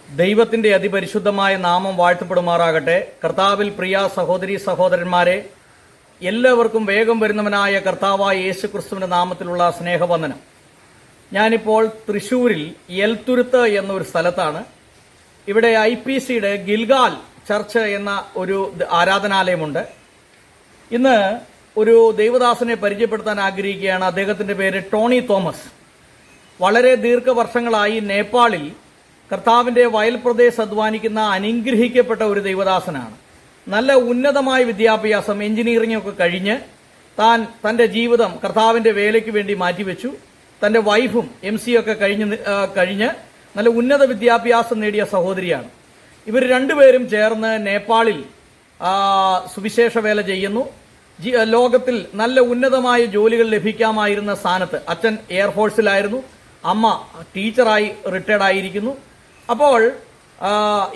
ദൈവത്തിൻ്റെ അതിപരിശുദ്ധമായ നാമം വാഴ്ത്തപ്പെടുമാറാകട്ടെ. കർത്താവിൽ പ്രിയ സഹോദരീ സഹോദരന്മാരെ, എല്ലാവർക്കും വേഗം വരുന്നവനായ കർത്താവായ യേശു ക്രിസ്തുവിൻ്റെ നാമത്തിലുള്ള സ്നേഹവന്ദനം. ഞാനിപ്പോൾ തൃശ്ശൂരിൽ എൽത്തുരുത്ത് എന്നൊരു സ്ഥലത്താണ്. ഇവിടെ IPCയുടെ ഗിൽഗാൽ ചർച്ച് എന്ന ഒരു ആരാധനാലയമുണ്ട്. ഇന്ന് ഒരു ദൈവദാസനെ പരിചയപ്പെടുത്താൻ ആഗ്രഹിക്കുകയാണ്. അദ്ദേഹത്തിൻ്റെ പേര് ടോണി തോമസ്. വളരെ ദീർഘവർഷങ്ങളായി നേപ്പാളിൽ കർത്താവിൻ്റെ വയൽ പ്രദേശത്ത് അധ്വാനിക്കുന്ന അനുഗ്രഹിക്കപ്പെട്ട ഒരു ദൈവദാസനാണ്. നല്ല ഉന്നതമായ വിദ്യാഭ്യാസം, എഞ്ചിനീയറിംഗ് ഒക്കെ കഴിഞ്ഞ് തൻ്റെ ജീവിതം കർത്താവിൻ്റെ വേലയ്ക്ക് വേണ്ടി മാറ്റിവെച്ചു. തൻ്റെ വൈഫും MC ഒക്കെ കഴിഞ്ഞ് നല്ല ഉന്നത വിദ്യാഭ്യാസം നേടിയ സഹോദരിയാണ്. ഇവർ രണ്ടുപേരും ചേർന്ന് നേപ്പാളിൽ സുവിശേഷ വേല ചെയ്യുന്നു. ലോകത്തിൽ നല്ല ഉന്നതമായ ജോലികൾ ലഭിക്കാമായിരുന്ന സ്ഥാനത്ത്, അച്ഛൻ എയർഫോഴ്സിലായിരുന്നു, അമ്മ ടീച്ചറായി റിട്ടയർഡ് ആയിരിക്കുന്നു. അപ്പോൾ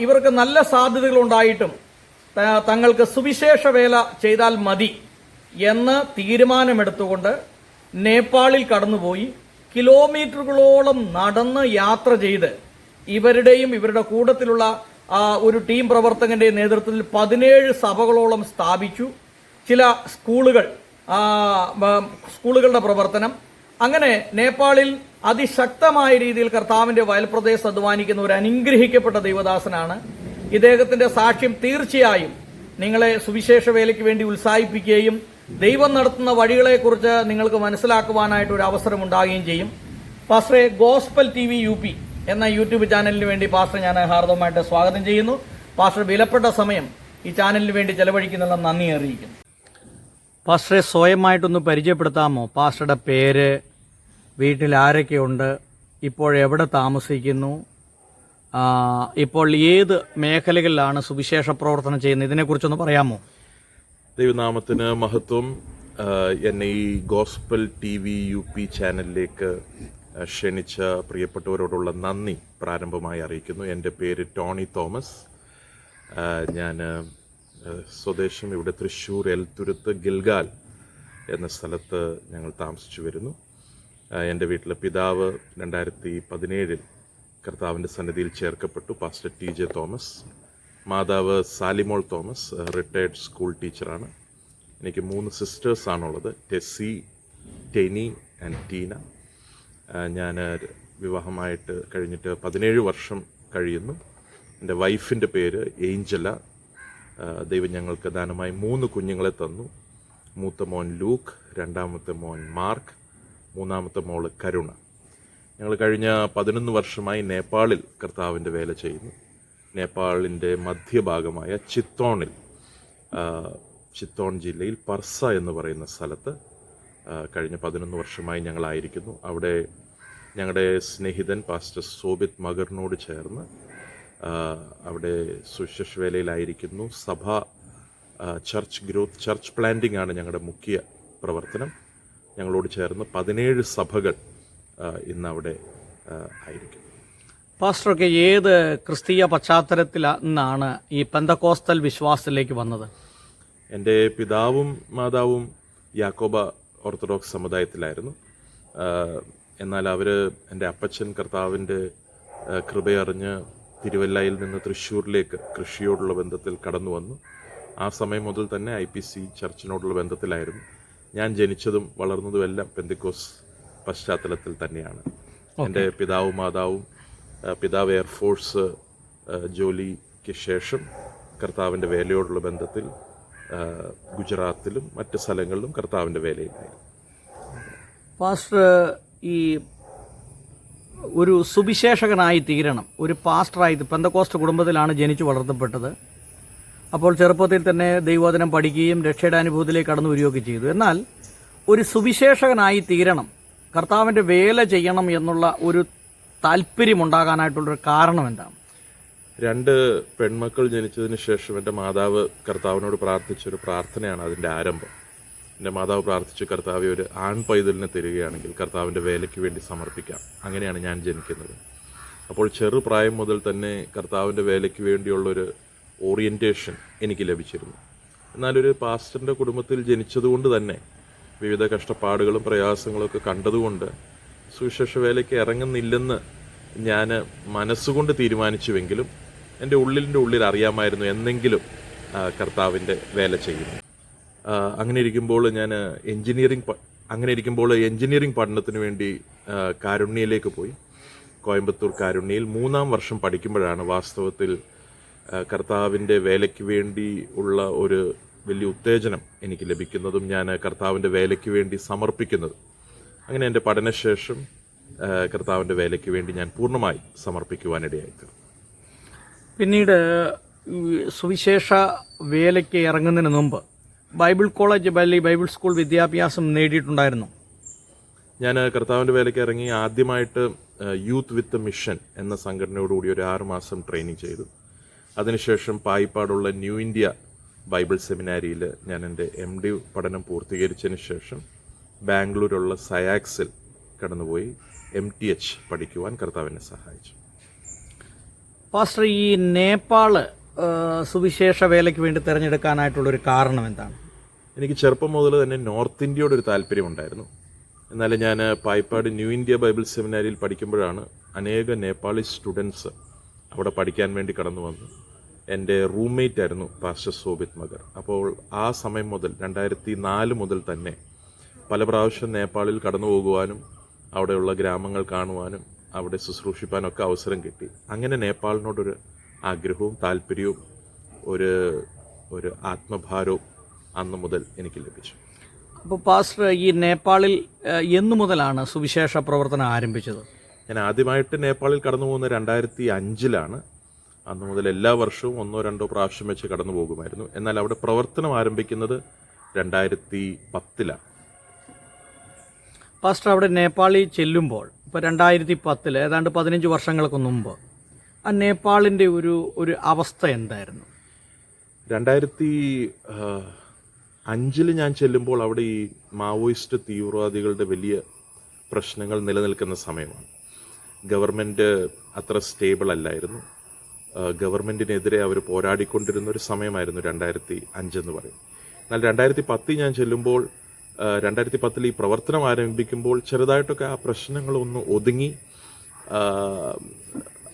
ഇവർക്ക് നല്ല സാധ്യതകൾ ഉണ്ടായിട്ടും തങ്ങൾക്ക് സുവിശേഷ വേല ചെയ്താൽ മതി എന്ന് തീരുമാനമെടുത്തുകൊണ്ട് നേപ്പാളിൽ കടന്നുപോയി കിലോമീറ്ററുകളോളം നടന്ന് യാത്ര ചെയ്ത് ഇവരുടെയും ഇവരുടെ കൂട്ടത്തിലുള്ള ഒരു ടീം പ്രവർത്തകന്റെ നേതൃത്വത്തിൽ 17 സഭകളോളം സ്ഥാപിച്ചു. ചില സ്കൂളുകളുടെ പ്രവർത്തനം. അങ്ങനെ നേപ്പാളിൽ അതിശക്തമായ രീതിയിൽ കർത്താവിന്റെ വയൽപ്രദേശത്ത് അധ്വാനിക്കുന്ന ഒരു അനുഗ്രഹിക്കപ്പെട്ട ദൈവദാസനാണ്. ഇദ്ദേഹത്തിന്റെ സാക്ഷ്യം തീർച്ചയായും നിങ്ങളെ സുവിശേഷ വേലയ്ക്ക് വേണ്ടി ഉത്സാഹിപ്പിക്കുകയും ദൈവം നടത്തുന്ന വഴികളെക്കുറിച്ച് നിങ്ങൾക്ക് മനസ്സിലാക്കുവാനായിട്ട് ഒരു അവസരം ഉണ്ടാകുകയും ചെയ്യും. പാസ്റ്ററെ, ഗോസ്പൽ TV UP എന്ന യൂട്യൂബ് ചാനലിന് വേണ്ടി പാസ്റ്റർ ഞാൻ ഹാർദവമായിട്ട് സ്വാഗതം ചെയ്യുന്നു. പാസ്റ്റർ വിലപ്പെട്ട സമയം ഈ ചാനലിന് വേണ്ടി ചെലവഴിക്കുന്നുള്ള നന്ദി അറിയിക്കുന്നു. പാസ്റ്ററെ, സ്വയമായിട്ടൊന്ന് പരിചയപ്പെടുത്താമോ? പാസ്റ്ററുടെ പേര്, വീട്ടിൽ ആരൊക്കെയുണ്ട്, ഇപ്പോൾ എവിടെ താമസിക്കുന്നു, ഇപ്പോൾ ഏത് മേഖലകളിലാണ് സുവിശേഷ പ്രവർത്തനം ചെയ്യുന്നത്, ഇതിനെക്കുറിച്ചൊന്ന് പറയാമോ? ദൈവനാമത്തിന് മഹത്വം. എന്നെ ഈ ഗോസ്പൽ TV UP ചാനലിലേക്ക് ക്ഷണിച്ച പ്രിയപ്പെട്ടവരോടുള്ള നന്ദി പ്രാരംഭമായി അറിയിക്കുന്നു. എൻ്റെ പേര് ടോണി തോമസ്. ഞാൻ സ്വദേശം ഇവിടെ തൃശ്ശൂർ എൽത്തുരുത്ത് ഗിൽഗാൽ എന്ന സ്ഥലത്ത് ഞങ്ങൾ താമസിച്ചു വരുന്നു. എൻ്റെ വീട്ടിലെ പിതാവ് 2017 കർത്താവിൻ്റെ സന്നിധിയിൽ ചേർക്കപ്പെട്ടു, പാസ്റ്റർ TJ തോമസ്. മാതാവ് സാലിമോൾ തോമസ്, റിട്ടയർഡ് സ്കൂൾ ടീച്ചറാണ്. എനിക്ക് 3 സിസ്റ്റേഴ്സാണുള്ളത്, ടെസ്സി, ടെനി ആൻഡ് ടീന. ഞാൻ വിവാഹമായിട്ട് കഴിഞ്ഞിട്ട് 17 വർഷം കഴിയുന്നു. എൻ്റെ വൈഫിൻ്റെ പേര് ഏഞ്ചല. ദൈവം ഞങ്ങൾക്ക് ദാനമായി 3 കുഞ്ഞുങ്ങളെ തന്നു. മൂത്ത മോൻ ലൂക്ക്, രണ്ടാമത്തെ മോൻ മാർക്ക്, മൂന്നാമത്തെ മോള് കരുണ. ഞങ്ങൾ കഴിഞ്ഞ 11 വർഷമായി നേപ്പാളിൽ കർത്താവിൻ്റെ വേല ചെയ്യുന്നു. നേപ്പാളിൻ്റെ മധ്യഭാഗമായ ചിത്തോൺ ജില്ലയിൽ പർസ എന്ന് പറയുന്ന സ്ഥലത്ത് കഴിഞ്ഞ 11 വർഷമായി ഞങ്ങളായിരിക്കുന്നു. അവിടെ ഞങ്ങളുടെ സ്നേഹിതൻ പാസ്റ്റർ സോബിത് മഗറിനോട് ചേർന്ന് അവിടെ സുവിശേഷ വേലയിലായിരിക്കുന്നു. സഭ, ചർച്ച് ഗ്രോത്ത്, ചർച്ച് പ്ലാന്റിംഗ് ആണ് ഞങ്ങളുടെ മുഖ്യ പ്രവർത്തനം. ഞങ്ങളോട് ചേർന്ന് 17 സഭകൾ ഇന്ന് അവിടെ ആയിരിക്കും. പാസ്റ്ററൊക്കെ ഏത് ക്രിസ്തീയ പശ്ചാത്തലത്തിൽ നിന്നാണ് ഈ പെന്തക്കോസ്തൽ വിശ്വാസത്തിലേക്ക് വന്നത്? എൻ്റെ പിതാവും മാതാവും യാക്കോബ ഓർത്തഡോക്സ് സമുദായത്തിലായിരുന്നു. എന്നാൽ എൻ്റെ അപ്പച്ചൻ കർത്താവിൻ്റെ കൃപയറിഞ്ഞ് തിരുവല്ലയിൽ നിന്ന് തൃശ്ശൂരിലേക്ക് കൃഷിയോടുള്ള ബന്ധത്തിൽ കടന്നു വന്നു. ആ സമയം മുതൽ തന്നെ IPC ചർച്ചിനോടുള്ള ബന്ധത്തിലായിരുന്നു. ഞാൻ ജനിച്ചതും വളർന്നതും എല്ലാം പെന്തക്കോസ് പശ്ചാത്തലത്തിൽ തന്നെയാണ്. എൻ്റെ പിതാവും മാതാവും, പിതാവ് എയർഫോഴ്സ് ജോലിക്ക് ശേഷം കർത്താവിൻ്റെ വേലയോടുള്ള ബന്ധത്തിൽ ഗുജറാത്തിലും മറ്റ് സ്ഥലങ്ങളിലും കർത്താവിൻ്റെ വേലയിലായിരുന്നു. പാസ്റ്റർ, ഈ ഒരു സുവിശേഷകനായി തീരണം, ഒരു പാസ്റ്ററായി, പെന്തക്കോസ്റ്റ് കുടുംബത്തിലാണ് ജനിച്ചു വളർത്തപ്പെട്ടത്. അപ്പോൾ ചെറുപ്പത്തിൽ തന്നെ ദൈവവചനം പഠിക്കുകയും രക്ഷയുടെ അനുഭവത്തിലേക്ക് കടന്നു വരികയൊക്കെ ചെയ്തു. എന്നാൽ ഒരു സുവിശേഷകനായി തീരണം, കർത്താവിൻ്റെ വേല ചെയ്യണം എന്നുള്ള ഒരു താല്പര്യമുണ്ടാകാനായിട്ടുള്ളൊരു കാരണം എന്താണ്? 2 പെൺമക്കൾ ജനിച്ചതിന് ശേഷം എൻ്റെ മാതാവ് കർത്താവിനോട് പ്രാർത്ഥിച്ചൊരു പ്രാർത്ഥനയാണ് അതിൻ്റെ ആരംഭം. എൻ്റെ മാതാവ് പ്രാർത്ഥിച്ചു, കർത്താവ് ഒരു ആൺ പൈതലിനെ തരികയാണെങ്കിൽ കർത്താവിൻ്റെ വേലയ്ക്ക് വേണ്ടി സമർപ്പിക്കാം. അങ്ങനെയാണ് ഞാൻ ജനിക്കുന്നത്. അപ്പോൾ ചെറുപ്രായം മുതൽ തന്നെ കർത്താവിൻ്റെ വേലയ്ക്ക് വേണ്ടിയുള്ളൊരു ഓറിയൻറ്റേഷൻ എനിക്ക് ലഭിച്ചിരുന്നു. എന്നാലൊരു പാസ്റ്ററിൻ്റെ കുടുംബത്തിൽ ജനിച്ചതുകൊണ്ട് തന്നെ വിവിധ കഷ്ടപ്പാടുകളും പ്രയാസങ്ങളൊക്കെ കണ്ടതുകൊണ്ട് സുവിശേഷ വേലയ്ക്ക് ഇറങ്ങുന്നില്ലെന്ന് ഞാൻ മനസ്സുകൊണ്ട് തീരുമാനിച്ചുവെങ്കിലും എൻ്റെ ഉള്ളിൽ അറിയാമായിരുന്നു എന്നെങ്കിലും കർത്താവിൻ്റെ വേല ചെയ്യുന്നു. അങ്ങനെ ഇരിക്കുമ്പോൾ എഞ്ചിനീയറിംഗ് പഠനത്തിന് വേണ്ടി കാരുണ്യയിലേക്ക് പോയി. കോയമ്പത്തൂർ കാരുണ്യയിൽ 3-ാം വർഷം പഠിക്കുമ്പോഴാണ് വാസ്തവത്തിൽ കർത്താവിൻ്റെ വേലയ്ക്ക് വേണ്ടി ഉള്ള ഒരു വലിയ ഉത്തേജനം എനിക്ക് ലഭിക്കുന്നതും ഞാൻ കർത്താവിൻ്റെ വേലയ്ക്ക് വേണ്ടി സമർപ്പിക്കുന്നതും. അങ്ങനെ എൻ്റെ പഠനശേഷം കർത്താവിൻ്റെ വേലയ്ക്ക് വേണ്ടി ഞാൻ പൂർണ്ണമായി സമർപ്പിക്കുവാനിടയായിത്തീർന്നു. പിന്നീട് സുവിശേഷ വേലയ്ക്ക് ഇറങ്ങുന്നതിന് മുമ്പ് ബൈബിൾ കോളേജ് ബൈബിൾ സ്കൂൾ വിദ്യാഭ്യാസം നേടിയിട്ടുണ്ടായിരുന്നു. ഞാൻ കർത്താവിൻ്റെ വേലയ്ക്ക് ഇറങ്ങി ആദ്യമായിട്ട് യൂത്ത് വിത്ത് മിഷൻ എന്ന സംഘടനയോടുകൂടി ഒരു 6 മാസം ട്രെയിനിങ് ചെയ്തു. അതിനുശേഷം പായിപ്പാടുള്ള ന്യൂ ഇന്ത്യ ബൈബിൾ സെമിനാരിയിൽ ഞാൻ എൻ്റെ MD പഠനം പൂർത്തീകരിച്ചതിന് ശേഷം ബാംഗ്ലൂരുള്ള സയാക്സിൽ കടന്നുപോയി MTH പഠിക്കുവാൻ കർത്താവിനെ സഹായിച്ചു. പാസ്റ്റർ, ഈ നേപ്പാള് സുവിശേഷ വേലയ്ക്ക് വേണ്ടി തിരഞ്ഞെടുക്കാനായിട്ടുള്ളൊരു കാരണം എന്താണ്? എനിക്ക് ചെറുപ്പം മുതൽ തന്നെ നോർത്ത് ഇന്ത്യയോടൊരു താല്പര്യമുണ്ടായിരുന്നു. എന്നാൽ ഞാൻ പായിപ്പാട് ന്യൂ ഇന്ത്യ ബൈബിൾ സെമിനാരിയിൽ പഠിക്കുമ്പോഴാണ് അനേക നേപ്പാളി സ്റ്റുഡൻസ് അവിടെ പഠിക്കാൻ വേണ്ടി കടന്നു വന്നു. എൻ്റെ റൂംമേറ്റ് ആയിരുന്നു പാസ്റ്റർ സോബിത് മഗർ. അപ്പോൾ ആ സമയം മുതൽ 2004 മുതൽ തന്നെ പല പ്രാവശ്യം നേപ്പാളിൽ കടന്നു പോകുവാനും അവിടെയുള്ള ഗ്രാമങ്ങൾ കാണുവാനും അവിടെ ശുശ്രൂഷിപ്പാനൊക്കെ അവസരം കിട്ടി. അങ്ങനെ നേപ്പാളിനോടൊരു ആഗ്രഹവും താല്പര്യവും ഒരു ആത്മഭാരവും അന്ന് മുതൽ എനിക്ക് ലഭിച്ചു. അപ്പോൾ പാസ്റ്റർ, ഈ നേപ്പാളിൽ എന്നു മുതലാണ് സുവിശേഷ പ്രവർത്തനം ആരംഭിച്ചത്? ഞാൻ ആദ്യമായിട്ട് നേപ്പാളിൽ കടന്നു പോകുന്നത് 2005-ലാണ്. അന്ന് മുതൽ എല്ലാ വർഷവും 1-2 പ്രാവശ്യം വെച്ച് കടന്നു പോകുമായിരുന്നു. എന്നാൽ അവിടെ പ്രവർത്തനം ആരംഭിക്കുന്നത് 2010-ലാണ്. പാസ്റ്റർ, അവിടെ നേപ്പാളിൽ ചെല്ലുമ്പോൾ ഇപ്പോൾ 2010 ഏതാണ്ട് 15 വർഷങ്ങൾക്ക് മുമ്പ് ആ നേപ്പാളിൻ്റെ ഒരു അവസ്ഥ എന്തായിരുന്നു? 2005 ഞാൻ ചെല്ലുമ്പോൾ അവിടെ ഈ മാവോയിസ്റ്റ് തീവ്രവാദികളുടെ വലിയ പ്രശ്നങ്ങൾ നിലനിൽക്കുന്ന സമയമാണ്. ഗവൺമെൻറ് അത്ര സ്റ്റേബിൾ അല്ലായിരുന്നു. ഗവൺമെൻറ്റിനെതിരെ അവർ പോരാടിക്കൊണ്ടിരുന്ന ഒരു സമയമായിരുന്നു 2005 എന്ന് പറയും. എന്നാൽ 2010 ഞാൻ ചെല്ലുമ്പോൾ 2010 ഈ പ്രവർത്തനം ആരംഭിക്കുമ്പോൾ ചെറുതായിട്ടൊക്കെ ആ പ്രശ്നങ്ങളൊന്ന് ഒതുങ്ങി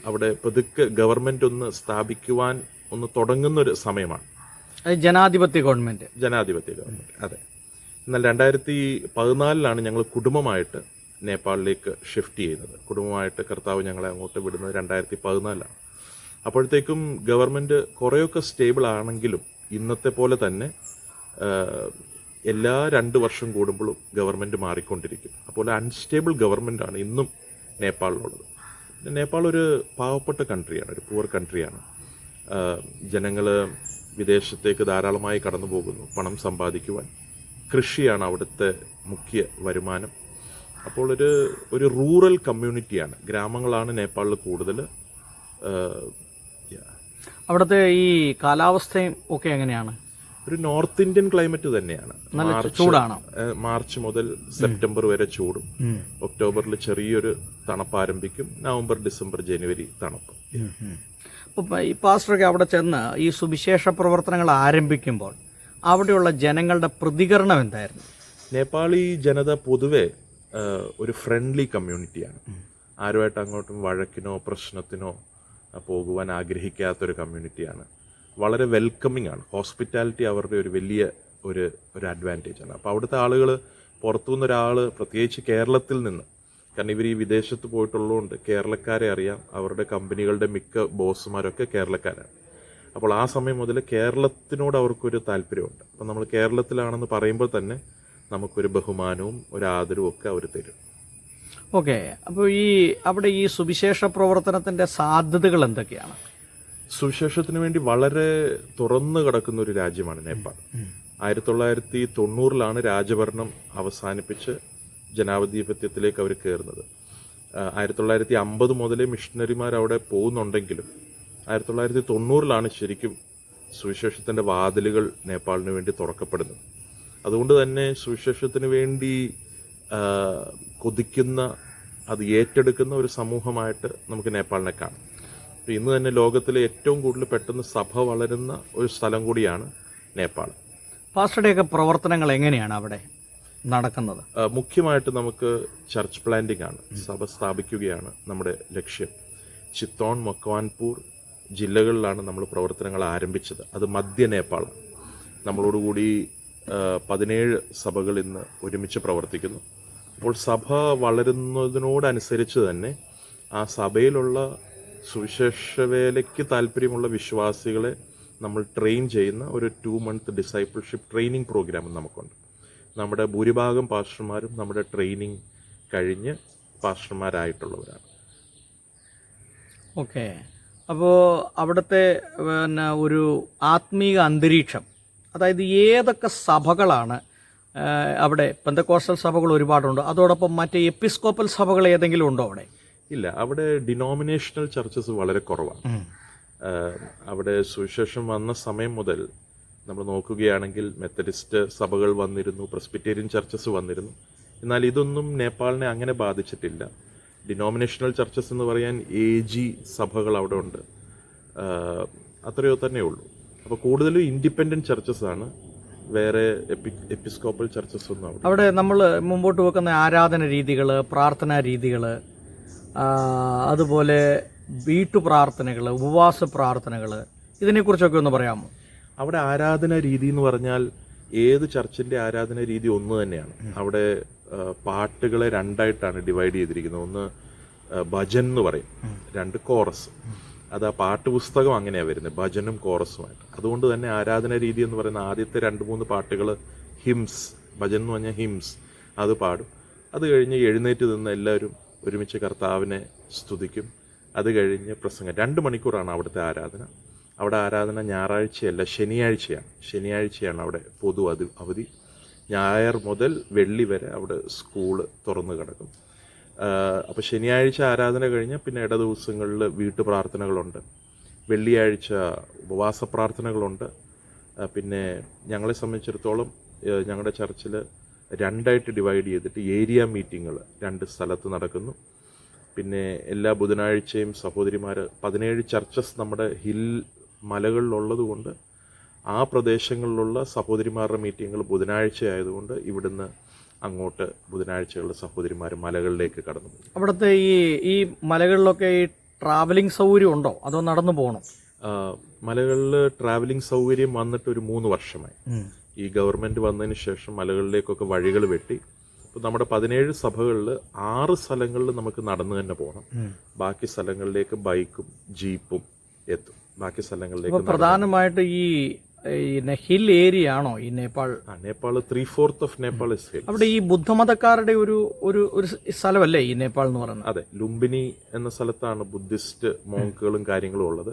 അവിടെ പതുക്കെ ഗവൺമെൻറ് ഒന്ന് സ്ഥാപിക്കുവാൻ ഒന്ന് തുടങ്ങുന്നൊരു സമയമാണ്. ജനാധിപത്യ ഗവൺമെൻറ്. അതെ. എന്നാൽ 2014-ലാണ് ഞങ്ങൾ കുടുംബമായിട്ട് നേപ്പാളിലേക്ക് ഷിഫ്റ്റ് ചെയ്യുന്നത്. കുടുംബമായിട്ട് കർത്താവ് ഞങ്ങളെ അങ്ങോട്ട് വിടുന്നത് 2014-ലാണ്. അപ്പോഴത്തേക്കും ഗവൺമെൻറ് കുറേയൊക്കെ സ്റ്റേബിൾ ആണെങ്കിലും ഇന്നത്തെ പോലെ തന്നെ എല്ലാ 2 വർഷം കൂടുമ്പോഴും ഗവൺമെൻറ് മാറിക്കൊണ്ടിരിക്കും. അപ്പോൾ അൺസ്റ്റേബിൾ ഗവൺമെൻറ്റാണ് ഇന്നും നേപ്പാളിലുള്ളത്. നേപ്പാൾ ഒരു പാവപ്പെട്ട കൺട്രിയാണ്, ഒരു പുവർ കൺട്രിയാണ്. ജനങ്ങൾ വിദേശത്തേക്ക് ധാരാളമായി കടന്നു പോകുന്നു പണം സമ്പാദിക്കുവാൻ. കൃഷിയാണ് അവിടുത്തെ മുഖ്യ വരുമാനം. അപ്പോൾ ഒരു റൂറൽ കമ്മ്യൂണിറ്റിയാണ്, ഗ്രാമങ്ങളാണ് നേപ്പാളിൽ കൂടുതൽ. അവിടുത്തെ ഈ കാലാവസ്ഥയും ഒക്കെ എങ്ങനെയാണ്? ഒരു നോർത്ത് ഇന്ത്യൻ ക്ലൈമറ്റ് തന്നെയാണ്. ചൂടാണ്. മാർച്ച് മുതൽ സെപ്റ്റംബർ വരെ ചൂടും, ഒക്ടോബറിൽ ചെറിയൊരു തണുപ്പ് ആരംഭിക്കും, നവംബർ ഡിസംബർ ജനുവരി തണുപ്പ്. അപ്പോൾ ഈ പാസ്റ്ററൊക്കെ അവിടെ ചെന്ന് ഈ സുവിശേഷ പ്രവർത്തനങ്ങൾ ആരംഭിക്കുമ്പോൾ അവിടെയുള്ള ജനങ്ങളുടെ പ്രതികരണം എന്തായിരുന്നു? നേപ്പാളി ജനത പൊതുവെ ഒരു ഫ്രണ്ട്ലി കമ്മ്യൂണിറ്റിയാണ്. ആരുമായിട്ട് അങ്ങോട്ടും വഴക്കിനോ പ്രശ്നത്തിനോ പോകുവാൻ ആഗ്രഹിക്കാത്തൊരു കമ്മ്യൂണിറ്റിയാണ്. വളരെ വെൽക്കമിങ് ആണ്. ഹോസ്പിറ്റാലിറ്റി അവരുടെ ഒരു വലിയ ഒരു അഡ്വാൻറ്റേജ് ആണ്. അപ്പോൾ അവിടുത്തെ ആളുകൾ, പുറത്തുനിന്നൊരാൾ, പ്രത്യേകിച്ച് കേരളത്തിൽ നിന്ന്, കാരണം ഇവർ ഈ വിദേശത്ത് പോയിട്ടുള്ളതുകൊണ്ട് കേരളക്കാരെ അറിയാം. അവരുടെ കമ്പനികളുടെ മിക്ക ബോസുമാരൊക്കെ കേരളക്കാരാണ്. അപ്പോൾ ആ സമയം മുതൽ കേരളത്തിനോട് അവർക്കൊരു താല്പര്യമുണ്ട്. അപ്പം നമ്മൾ കേരളത്തിലാണെന്ന് പറയുമ്പോൾ തന്നെ നമുക്കൊരു ബഹുമാനവും ഒരു ആദരവും ഒക്കെ അവർ തരും. ഓക്കെ. അപ്പോൾ അവിടെ ഈ സുവിശേഷ പ്രവർത്തനത്തിൻ്റെ സാധ്യതകൾ എന്തൊക്കെയാണ്? സുവിശേഷത്തിന് വേണ്ടി വളരെ തുറന്നു കിടക്കുന്ന ഒരു രാജ്യമാണ് നേപ്പാൾ. 1990-ലാണ് രാജഭരണം അവസാനിപ്പിച്ച് ജനാധിപത്യത്തിലേക്ക് അവർ കയറുന്നത്. 1950 മുതലേ മിഷണറിമാർ അവിടെ പോകുന്നുണ്ടെങ്കിലും 1990-ലാണ് ശരിക്കും സുവിശേഷത്തിൻ്റെ വാതിലുകൾ നേപ്പാളിന് വേണ്ടി തുറക്കപ്പെടുന്നത്. അതുകൊണ്ട് തന്നെ സുവിശേഷത്തിന് വേണ്ടി കൊതിക്കുന്ന, അത് ഏറ്റെടുക്കുന്ന ഒരു സമൂഹമായിട്ട് നമുക്ക് നേപ്പാളിനെ കാണാം. ഇന്ന് തന്നെ ലോകത്തിലെ ഏറ്റവും കൂടുതൽ പെട്ടെന്ന് സഭ വളരുന്ന ഒരു സ്ഥലം കൂടിയാണ് നേപ്പാൾ. പാസ്റ്ററുടെയൊക്കെ പ്രവർത്തനങ്ങൾ എങ്ങനെയാണ് അവിടെ? നടക്കുന്നത്? മുഖ്യമായിട്ട് നമുക്ക് ചർച്ച് പ്ലാന്റിംഗ് ആണ്, സഭ സ്ഥാപിക്കുകയാണ് നമ്മുടെ ലക്ഷ്യം. ചിത്തോൺ, മക്വാൻപൂർ ജില്ലകളിലാണ് നമ്മൾ പ്രവർത്തനങ്ങൾ ആരംഭിച്ചത്. അത് മധ്യ നേപ്പാളാണ്. നമ്മളോടുകൂടി 17 സഭകൾ ഇന്ന് ഒരുമിച്ച് പ്രവർത്തിക്കുന്നു. അപ്പോൾ സഭ വളരുന്നതിനോടനുസരിച്ച് തന്നെ ആ സഭയിലുള്ള സുവിശേഷ വേലയ്ക്ക് താല്പര്യമുള്ള വിശ്വാസികളെ നമ്മൾ ട്രെയിൻ ചെയ്യുന്ന ഒരു 2 month ഡിസൈപ്പിൾഷിപ്പ് ട്രെയിനിങ് പ്രോഗ്രാം നമുക്കുണ്ട്. നമ്മുടെ ഭൂരിഭാഗം പാസ്റ്റർമാരും നമ്മുടെ ട്രെയിനിങ് കഴിഞ്ഞ് പാസ്റ്റർമാരായിട്ടുള്ളവരാണ്. ഓക്കെ. അപ്പോൾ അവിടുത്തെ ഒരു ആത്മീക അന്തരീക്ഷം, അതായത് ഏതൊക്കെ സഭകളാണ് അവിടെ? പെന്തക്കോസ്റ്റൽ സഭകൾ ഒരുപാടുണ്ട്, അതോടൊപ്പം മറ്റേ എപ്പിസ്കോപ്പൽ സഭകൾ ഏതെങ്കിലും ഉണ്ടോ അവിടെ? ഇല്ല, അവിടെ ഡിനോമിനേഷണൽ ചർച്ചസ് വളരെ കുറവാണ്. അവിടെ സുവിശേഷം വന്ന സമയം മുതൽ നമ്മൾ നോക്കുകയാണെങ്കിൽ മെത്തഡിസ്റ്റ് സഭകൾ വന്നിരുന്നു, പ്രസ്ബിറ്റേറിയൻ ചർച്ചസ് വന്നിരുന്നു. എന്നാൽ ഇതൊന്നും നേപ്പാളിനെ അങ്ങനെ ബാധിച്ചിട്ടില്ല. ഡിനോമിനേഷണൽ ചർച്ചസ് എന്ന് പറയാൻ AG സഭകൾ അവിടെ ഉണ്ട്, അത്രയോ തന്നെ ഉള്ളൂ. അപ്പോൾ കൂടുതലും ഇൻഡിപെൻഡൻറ്റ് ചർച്ചസ് ആണ്, വേറെ എപ്പിസ്കോപ്പൽ ചർച്ചസ് ഒന്നും അവിടെ നമ്മൾ മുമ്പോട്ട് വെക്കുന്ന ആരാധന രീതികൾ, പ്രാർത്ഥനാ രീതികൾ, അതുപോലെ വീട്ടുപ്രാർത്ഥനകൾ, ഉപവാസ പ്രാർത്ഥനകൾ, ഇതിനെക്കുറിച്ചൊക്കെ ഒന്ന് പറയാമോ? അവിടെ ആരാധന രീതി എന്ന് പറഞ്ഞാൽ ഏത് ചർച്ചിന്റെ ആരാധന രീതി ഒന്ന് തന്നെയാണ്. അവിടെ പാട്ടുകളെ 2ആയിട്ടാണ് ഡിവൈഡ് ചെയ്തിരിക്കുന്നത്. ഒന്ന് ഭജൻ എന്ന് പറയും, 2 കോറസ്. അത് ആ പാട്ട് പുസ്തകം അങ്ങനെയാണ് വരുന്നത്, ഭജനും കോറസുമായിട്ട്. അതുകൊണ്ട് തന്നെ ആരാധന രീതി എന്ന് പറയുന്ന ആദ്യത്തെ 2-3 പാട്ടുകൾ ഹിംസ്, ഭജൻ എന്ന് പറഞ്ഞാൽ ഹിംസ്, അത് പാടും. അത് കഴിഞ്ഞ് എഴുന്നേറ്റ് നിന്ന് എല്ലാവരും ഒരുമിച്ച് കർത്താവിനെ സ്തുതിക്കും. അത് കഴിഞ്ഞ് പ്രസംഗം. 2 മണിക്കൂറാണ് അവിടുത്തെ ആരാധന. അവിടെ ആരാധന ഞായറാഴ്ചയല്ല, ശനിയാഴ്ചയാണ് അവിടെ പൊതു അവധി. ഞായർ മുതൽ വെള്ളി വരെ അവിടെ സ്കൂള് തുറന്നു കിടക്കും. അപ്പോൾ ശനിയാഴ്ച ആരാധന കഴിഞ്ഞാൽ പിന്നെ ഇട ദിവസങ്ങളിൽ വീട്ടു പ്രാർത്ഥനകളുണ്ട്, വെള്ളിയാഴ്ച ഉപവാസ പ്രാർത്ഥനകളുണ്ട്. പിന്നെ ഞങ്ങളെ സംബന്ധിച്ചിടത്തോളം ഞങ്ങളുടെ ചർച്ചിൽ 2ആയിട്ട് ഡിവൈഡ് ചെയ്തിട്ട് ഏരിയ മീറ്റിങ്ങുകൾ 2 സ്ഥലത്ത് നടക്കുന്നു. പിന്നെ എല്ലാ ബുധനാഴ്ചയും സഹോദരിമാർ 17 ചർച്ചസ് നമ്മുടെ ഹിൽ മലകളിലുള്ളത് കൊണ്ട് ആ പ്രദേശങ്ങളിലുള്ള സഹോദരിമാരുടെ മീറ്റിങ്ങുകൾ ബുധനാഴ്ച ആയതുകൊണ്ട് ഇവിടുന്ന് അങ്ങോട്ട് ബുധനാഴ്ചകളിൽ സഹോദരിമാർ മലകളിലേക്ക് കടന്നു പോകും. അവിടുത്തെ ഈ മലകളിലൊക്കെ ഈ ട്രാവലിംഗ് സൗകര്യം ഉണ്ടോ, അതോ നടന്നു പോകണം? മലകളിൽ ട്രാവലിംഗ് സൗകര്യം വന്നിട്ട് ഒരു 3 വർഷമായി. ഈ ഗവൺമെന്റ് വന്നതിന് ശേഷം മലകളിലേക്കൊക്കെ വഴികൾ വെട്ടി. അപ്പോൾ നമ്മുടെ 17 സഭകളിൽ 6 സ്ഥലങ്ങളിൽ നമുക്ക് നടന്നു തന്നെ പോകണം. ബാക്കി സ്ഥലങ്ങളിലേക്ക് ബൈക്കും ജീപ്പും എത്തും. ബാക്കി സ്ഥലങ്ങളിലേക്ക് പ്രധാനമായിട്ട് ഈ ഹിൽ ഏരിയ ആണോ ഈ Nepal? Nepal 3/4 of Nepal is hill. അവിടെ ഈ ബുദ്ധമതക്കാരുടെ ഒരു സ്ഥലമല്ലേ ഈ നേപ്പാൾ എന്ന് പറയുന്നത്? അതെ, ലുംബിനി എന്ന സ്ഥലത്താണ് ബുദ്ധിസ്റ്റ് മോങ്കുകളും കാര്യങ്ങളും ഉള്ളത്.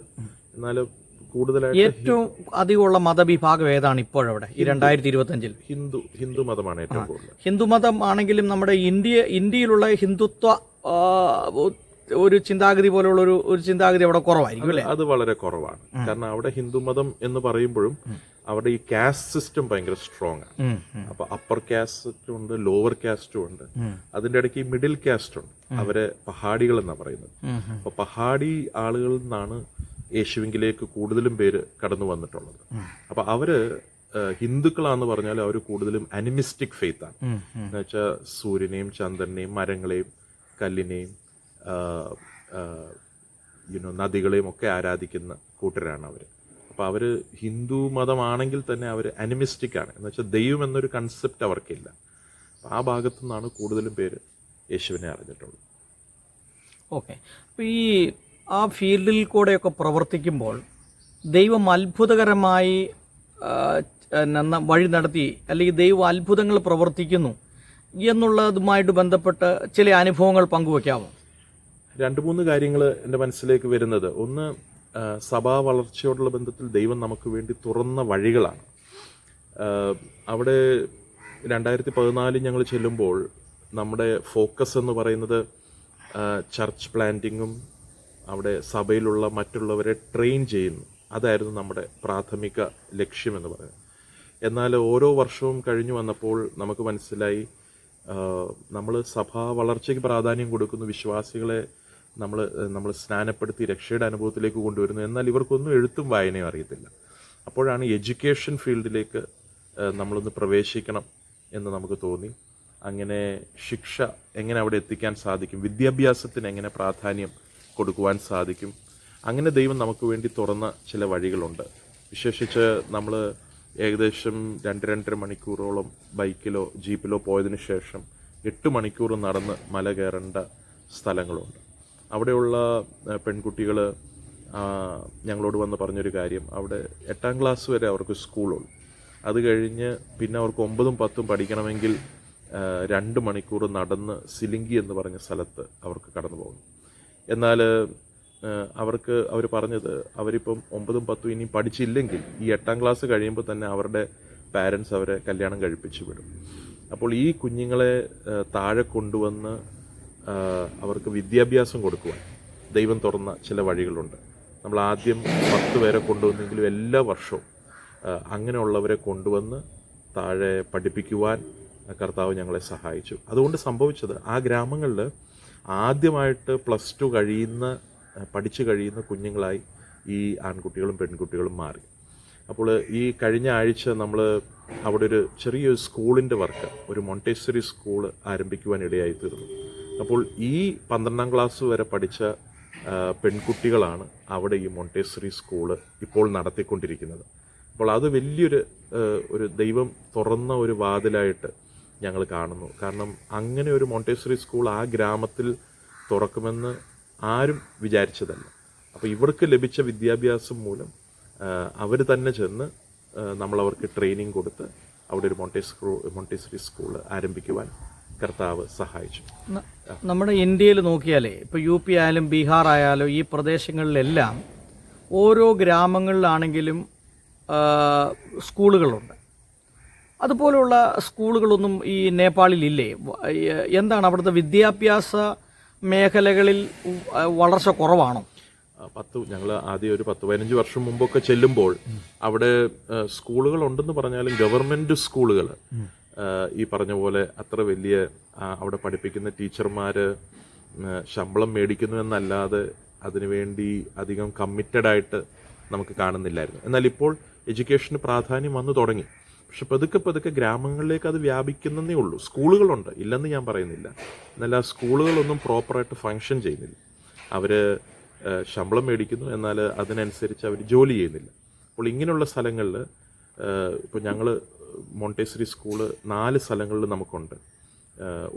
എന്നാൽ കൂടുതലായിട്ട് ഏറ്റവും അധികമുള്ള മതവിഭാഗം ഏതാണ് ഇപ്പോഴവിടെ ഈ 2025-ൽ? ഹിന്ദു മതമാണ് ഏറ്റവും കൂടുതൽ. ഹിന്ദുമതം ആണെങ്കിലും നമ്മുടെ ഇന്ത്യയിലുള്ള ഹിന്ദുത്വ ഒരു ചിന്താഗതി പോലുള്ള ഒരു ചിന്താഗതി അവിടെ കുറവായിരിക്കും അല്ലേ? അത് വളരെ കുറവാണ്. കാരണം അവിടെ ഹിന്ദുമതം എന്ന് പറയുമ്പോഴും അവിടെ ഈ കാസ്റ്റ് സിസ്റ്റം ഭയങ്കര സ്ട്രോങ് ആണ്. അപ്പൊ അപ്പർ കാസ്റ്റും ഉണ്ട്, ലോവർ കാസ്റ്റും ഉണ്ട്, അതിന്റെ ഇടയ്ക്ക് ഈ മിഡിൽ കാസ്റ്റ് ഉണ്ട്. അവരെ പഹാഡികൾ എന്നാ പറയുന്നത്. അപ്പൊ പഹാഡി ആളുകളിൽ നിന്നാണ് യേശുവിങ്കിലേക്ക് കൂടുതലും പേര് കടന്നു വന്നിട്ടുള്ളത്. അപ്പൊ അവര് ഹിന്ദുക്കളാന്ന് പറഞ്ഞാൽ അവർ കൂടുതലും അനിമിസ്റ്റിക് ഫെയ്ത്ത് ആണ്. എന്ന് വെച്ചാൽ സൂര്യനെയും ചന്ദ്രനെയും മരങ്ങളെയും കല്ലിനെയും നദികളെയും ഒക്കെ ആരാധിക്കുന്ന കൂട്ടരാണ് അവർ. അപ്പോൾ അവർ ഹിന്ദു മതമാണെങ്കിൽ തന്നെ അവർ അനിമിസ്റ്റിക് ആണ്. എന്ന് വെച്ചാൽ ദൈവം എന്നൊരു കൺസെപ്റ്റ് അവർക്കില്ല. ആ ഭാഗത്തു നിന്നാണ് കൂടുതലും പേര് യേശുവിനെ അറിഞ്ഞിട്ടുള്ളത്. ഓക്കെ. അപ്പോൾ ഈ ആ ഫീൽഡിൽ കൂടെയൊക്കെ പ്രവർത്തിക്കുമ്പോൾ ദൈവം അത്ഭുതകരമായി വഴി നടത്തി, അല്ലെങ്കിൽ ദൈവം അത്ഭുതങ്ങൾ പ്രവർത്തിക്കുന്നു എന്നുള്ളതുമായിട്ട് ബന്ധപ്പെട്ട് ചില അനുഭവങ്ങൾ പങ്കുവയ്ക്കാമോ? 2-3 കാര്യങ്ങൾ എൻ്റെ മനസ്സിലേക്ക് വരുന്നത്. ഒന്ന്, സഭാ വളർച്ചയോടുള്ള ബന്ധത്തിൽ ദൈവം നമുക്ക് വേണ്ടി തുറന്ന വഴികളാണ്. അവിടെ 2014 ഞങ്ങൾ ചെല്ലുമ്പോൾ നമ്മുടെ ഫോക്കസ് എന്ന് പറയുന്നത് ചർച്ച് പ്ലാന്റിങ്ങും അവിടെ സഭയിലുള്ള മറ്റുള്ളവരെ ട്രെയിൻ ചെയ്യുന്നു. അതായിരുന്നു നമ്മുടെ പ്രാഥമിക ലക്ഷ്യമെന്ന് പറയുന്നത്. എന്നാൽ ഓരോ വർഷവും കഴിഞ്ഞു വന്നപ്പോൾ നമുക്ക് മനസ്സിലായി നമ്മൾ സഭാ വളർച്ചയ്ക്ക് പ്രാധാന്യം കൊടുക്കുന്നു, വിശ്വാസികളെ നമ്മൾ സ്നാനപ്പെടുത്തി രക്ഷയുടെ അനുഭവത്തിലേക്ക് കൊണ്ടുവരുന്നു. എന്നാൽ ഇവർക്കൊന്നും എഴുത്തും വായനയും അറിയത്തില്ല. അപ്പോഴാണ് എഡ്യൂക്കേഷൻ ഫീൽഡിലേക്ക് നമ്മളൊന്ന് പ്രവേശിക്കണം എന്ന് നമുക്ക് തോന്നി. അങ്ങനെ ശിക്ഷ എങ്ങനെ അവിടെ എത്തിക്കാൻ സാധിക്കും, വിദ്യാഭ്യാസത്തിന് എങ്ങനെ പ്രാധാന്യം കൊടുക്കുവാൻ സാധിക്കും, അങ്ങനെ ദൈവം നമുക്ക് വേണ്ടി തുറന്ന ചില വഴികളുണ്ട്. വിശേഷിച്ച് നമ്മൾ ഏകദേശം 2-2.5 മണിക്കൂറോളം ബൈക്കിലോ ജീപ്പിലോ പോയതിനു ശേഷം 8 മണിക്കൂർ നടന്ന് മല കയറേണ്ട സ്ഥലങ്ങളുണ്ട്. അവിടെയുള്ള പെൺകുട്ടികൾ ഞങ്ങളോട് വന്ന് പറഞ്ഞൊരു കാര്യം, അവിടെ 8ാം ക്ലാസ് വരെ അവർക്ക് സ്കൂളുള്ളൂ. അത് കഴിഞ്ഞ് പിന്നെ അവർക്ക് 9ഉം 10ഉം പഠിക്കണമെങ്കിൽ 2 മണിക്കൂർ നടന്ന് സിലിങ്കി എന്ന് പറഞ്ഞ സ്ഥലത്ത് അവർക്ക് കടന്നു പോകുന്നു. എന്നാൽ അവർ പറഞ്ഞത് അവരിപ്പം 9ഉം 10ഉം ഇനി പഠിച്ചില്ലെങ്കിൽ ഈ 8ാം ക്ലാസ് കഴിയുമ്പോൾ തന്നെ അവരുടെ പാരൻസ് അവരെ കല്യാണം കഴിപ്പിച്ച് വിടും. അപ്പോൾ ഈ കുഞ്ഞുങ്ങളെ താഴെ കൊണ്ടുവന്ന് അവർക്ക് വിദ്യാഭ്യാസം കൊടുക്കുവാൻ ദൈവം തുറന്ന ചില വഴികളുണ്ട്. നമ്മൾ ആദ്യം 10 പേരെ കൊണ്ടുവന്നെങ്കിലും എല്ലാ വർഷവും അങ്ങനെയുള്ളവരെ കൊണ്ടുവന്ന് താഴെ പഠിപ്പിക്കുവാൻ കർത്താവ് ഞങ്ങളെ സഹായിച്ചു. അതുകൊണ്ട് സംഭവിച്ചത് ആ ഗ്രാമങ്ങളിൽ ആദ്യമായിട്ട് +2 പഠിച്ചു കഴിയുന്ന കുഞ്ഞുങ്ങളായി ഈ ആൺകുട്ടികളും പെൺകുട്ടികളും മാറി. അപ്പോൾ ഈ കഴിഞ്ഞ ആഴ്ച നമ്മൾ അവിടെ ഒരു ചെറിയൊരു സ്കൂളിൻ്റെ വർക്ക്, ഒരു മോണ്ടെസറി സ്കൂൾ ആരംഭിക്കുവാൻ ഇടയായി തീർന്നു. അപ്പോൾ ഈ 12ാം ക്ലാസ് വരെ പഠിച്ച പെൺകുട്ടികളാണ് അവിടെ ഈ മോണ്ടെസറി സ്കൂള് ഇപ്പോൾ നടത്തിക്കൊണ്ടിരിക്കുന്നത്. അപ്പോൾ അത് വലിയൊരു ദൈവം തുറന്ന ഒരു വാതിലായിട്ട് ഞങ്ങൾ കാണുന്നു. കാരണം അങ്ങനെ ഒരു മോണ്ടെസറി സ്കൂൾ ആ ഗ്രാമത്തിൽ തുറക്കുമെന്ന് ആരും വിചാരിച്ചതല്ല. അപ്പോൾ ഇവർക്ക് ലഭിച്ച വിദ്യാഭ്യാസം മൂലം അവർ തന്നെ ചെന്ന് നമ്മളവർക്ക് ട്രെയിനിങ് കൊടുത്ത് അവിടെ ഒരു മോണ്ടെസറി സ്കൂൾ ആരംഭിക്കുവാൻ കർത്താവ് സഹായിച്ചു. നമ്മുടെ ഇന്ത്യയിൽ നോക്കിയാലേ ഇപ്പോൾ UP ആയാലും ബീഹാർ ആയാലും ഈ പ്രദേശങ്ങളിലെല്ലാം ഓരോ ഗ്രാമങ്ങളിലാണെങ്കിലും സ്കൂളുകളുണ്ട്. അതുപോലുള്ള സ്കൂളുകളൊന്നും ഈ നേപ്പാളിലില്ലേ? എന്താണ് അവിടുത്തെ വിദ്യാഭ്യാസ മേഖലകളിൽ വളർച്ച കുറവാണോ? ഞങ്ങൾ ആദ്യം ഒരു 10-15 വർഷം മുമ്പൊക്കെ ചെല്ലുമ്പോൾ അവിടെ സ്കൂളുകൾ ഉണ്ടെന്ന് പറഞ്ഞാലും ഗവൺമെൻറ് സ്കൂളുകൾ ഈ പറഞ്ഞ പോലെ അത്ര വലിയ അവിടെ പഠിപ്പിക്കുന്ന ടീച്ചർമാർ ശമ്പളം മേടിക്കുന്നു എന്നല്ലാതെ അതിനുവേണ്ടി അധികം കമ്മിറ്റഡായിട്ട് നമുക്ക് കാണുന്നില്ലായിരുന്നു. എന്നാൽ ഇപ്പോൾ എഡ്യൂക്കേഷന് പ്രാധാന്യം വന്നു തുടങ്ങി. പക്ഷെ പതുക്കെ ഗ്രാമങ്ങളിലേക്ക് അത് വ്യാപിക്കുന്നതേ ഉള്ളൂ. സ്കൂളുകളുണ്ട്, ഇല്ലെന്ന് ഞാൻ പറയുന്നില്ല. എന്നാൽ ആ സ്കൂളുകളൊന്നും പ്രോപ്പറായിട്ട് ഫങ്ഷൻ ചെയ്യുന്നില്ല. അവർ ശമ്പളം മേടിക്കുന്നു, എന്നാൽ അതിനനുസരിച്ച് അവർ ജോലി ചെയ്യുന്നില്ല. അപ്പോൾ ഇങ്ങനെയുള്ള സ്ഥലങ്ങളിൽ ഇപ്പോൾ ഞങ്ങൾ മോണ്ടെസറി സ്കൂള് 4 സ്ഥലങ്ങളിൽ നമുക്കുണ്ട്.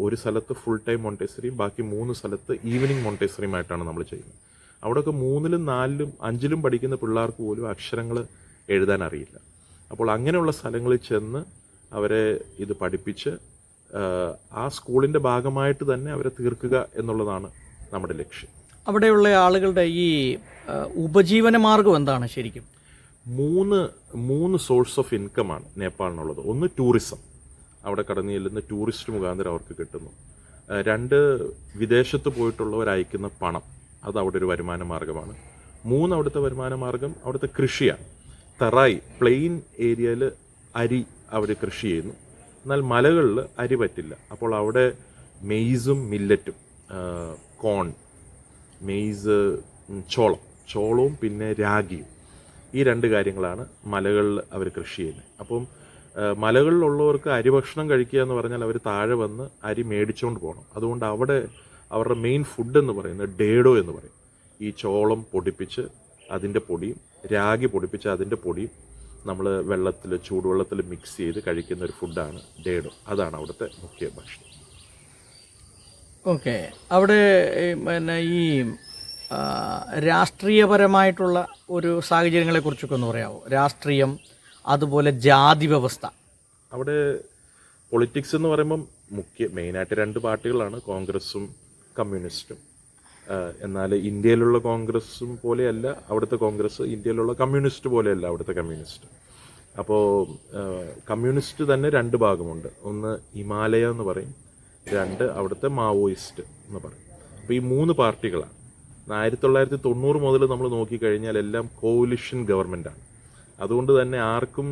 ഒരു സ്ഥലത്ത് ഫുൾ ടൈം മോണ്ടെസറിയും ബാക്കി 3 സ്ഥലത്ത് ഈവനിങ് മോണ്ടെസറിയുമായിട്ടാണ് നമ്മൾ ചെയ്യുന്നത്. അവിടെയൊക്കെ 3ലും 4ലും 5ലും പഠിക്കുന്ന പിള്ളേർക്ക് പോലും അക്ഷരങ്ങൾ എഴുതാൻ അറിയില്ല. അപ്പോൾ അങ്ങനെയുള്ള സ്ഥലങ്ങളിൽ ചെന്ന് അവരെ ഇത് പഠിപ്പിച്ച് ആ സ്കൂളിൻ്റെ ഭാഗമായിട്ട് തന്നെ അവരെ തീർക്കുക എന്നുള്ളതാണ് നമ്മുടെ ലക്ഷ്യം. അവിടെയുള്ള ആളുകളുടെ ഈ ഉപജീവന മാർഗം എന്താണ് ശരിക്കും? 3 സോഴ്സ് ഓഫ് ഇൻകമാണ് നേപ്പാളിനുള്ളത്. ഒന്ന് ടൂറിസം, അവിടെ കടന്നു ചെല്ലുന്ന ടൂറിസ്റ്റ് മുഖാന്തരം അവർക്ക് കിട്ടുന്നു. 2 വിദേശത്ത് പോയിട്ടുള്ളവർ അയക്കുന്ന പണം, അത് അവിടെ ഒരു വരുമാന മാർഗമാണ്. 3 അവിടുത്തെ വരുമാന മാർഗം അവിടുത്തെ കൃഷിയാണ്. തറായി പ്ലെയിൻ ഏരിയയിൽ അരി അവർ കൃഷി ചെയ്യുന്നു. എന്നാൽ മലകളിൽ അരി പറ്റില്ല. അപ്പോൾ അവിടെ മെയ്സും മില്ലറ്റും, കോൺ, മെയ്സ്, ചോളവും പിന്നെ രാഗിയും, ഈ 2 കാര്യങ്ങളാണ് മലകളിൽ അവർ കൃഷി ചെയ്യുന്നത്. അപ്പം മലകളിലുള്ളവർക്ക് അരി ഭക്ഷണം കഴിക്കുക എന്ന് പറഞ്ഞാൽ അവർ താഴെ വന്ന് അരി മേടിച്ചുകൊണ്ട് പോകണം. അതുകൊണ്ട് അവിടെ അവരുടെ മെയിൻ ഫുഡ് എന്ന് പറയുന്നത് ഡേഡോ എന്ന് പറയും. ഈ ചോളം പൊടിപ്പിച്ച് അതിൻ്റെ പൊടിയും രാഗി പൊടിപ്പിച്ച് അതിൻ്റെ പൊടിയും നമ്മൾ ചൂടുവെള്ളത്തിൽ മിക്സ് ചെയ്ത് കഴിക്കുന്ന ഒരു ഫുഡാണ് ഡേഡോ. അതാണ് അവിടുത്തെ മുഖ്യ ഭക്ഷണം. ഓക്കെ. അവിടെ പിന്നെ ഈ രാഷ്ട്രീയപരമായിട്ടുള്ള ഒരു സാഹചര്യങ്ങളെക്കുറിച്ചൊക്കെ ഒന്ന് പറയാമോ? രാഷ്ട്രീയം, അതുപോലെ ജാതി വ്യവസ്ഥ. അവിടെ പൊളിറ്റിക്സ് എന്ന് പറയുമ്പം മെയിനായിട്ട് 2 പാർട്ടികളാണ്, കോൺഗ്രസും കമ്മ്യൂണിസ്റ്റും. എന്നാൽ ഇന്ത്യയിലുള്ള കോൺഗ്രസും പോലെയല്ല അവിടുത്തെ കോൺഗ്രസ്, ഇന്ത്യയിലുള്ള കമ്മ്യൂണിസ്റ്റ് പോലെയല്ല അവിടുത്തെ കമ്മ്യൂണിസ്റ്റ്. അപ്പോൾ കമ്മ്യൂണിസ്റ്റ് തന്നെ 2 ഭാഗമുണ്ട്. ഒന്ന് ഹിമാലയ എന്ന് പറയും, 2 അവിടുത്തെ മാവോയിസ്റ്റ് എന്ന് പറയും. അപ്പോൾ ഈ 3 പാർട്ടികളാണ്. 1990 മുതൽ നമ്മൾ നോക്കിക്കഴിഞ്ഞാൽ എല്ലാം കോalition ഗവൺമെൻറ്റാണ്. അതുകൊണ്ട് തന്നെ ആർക്കും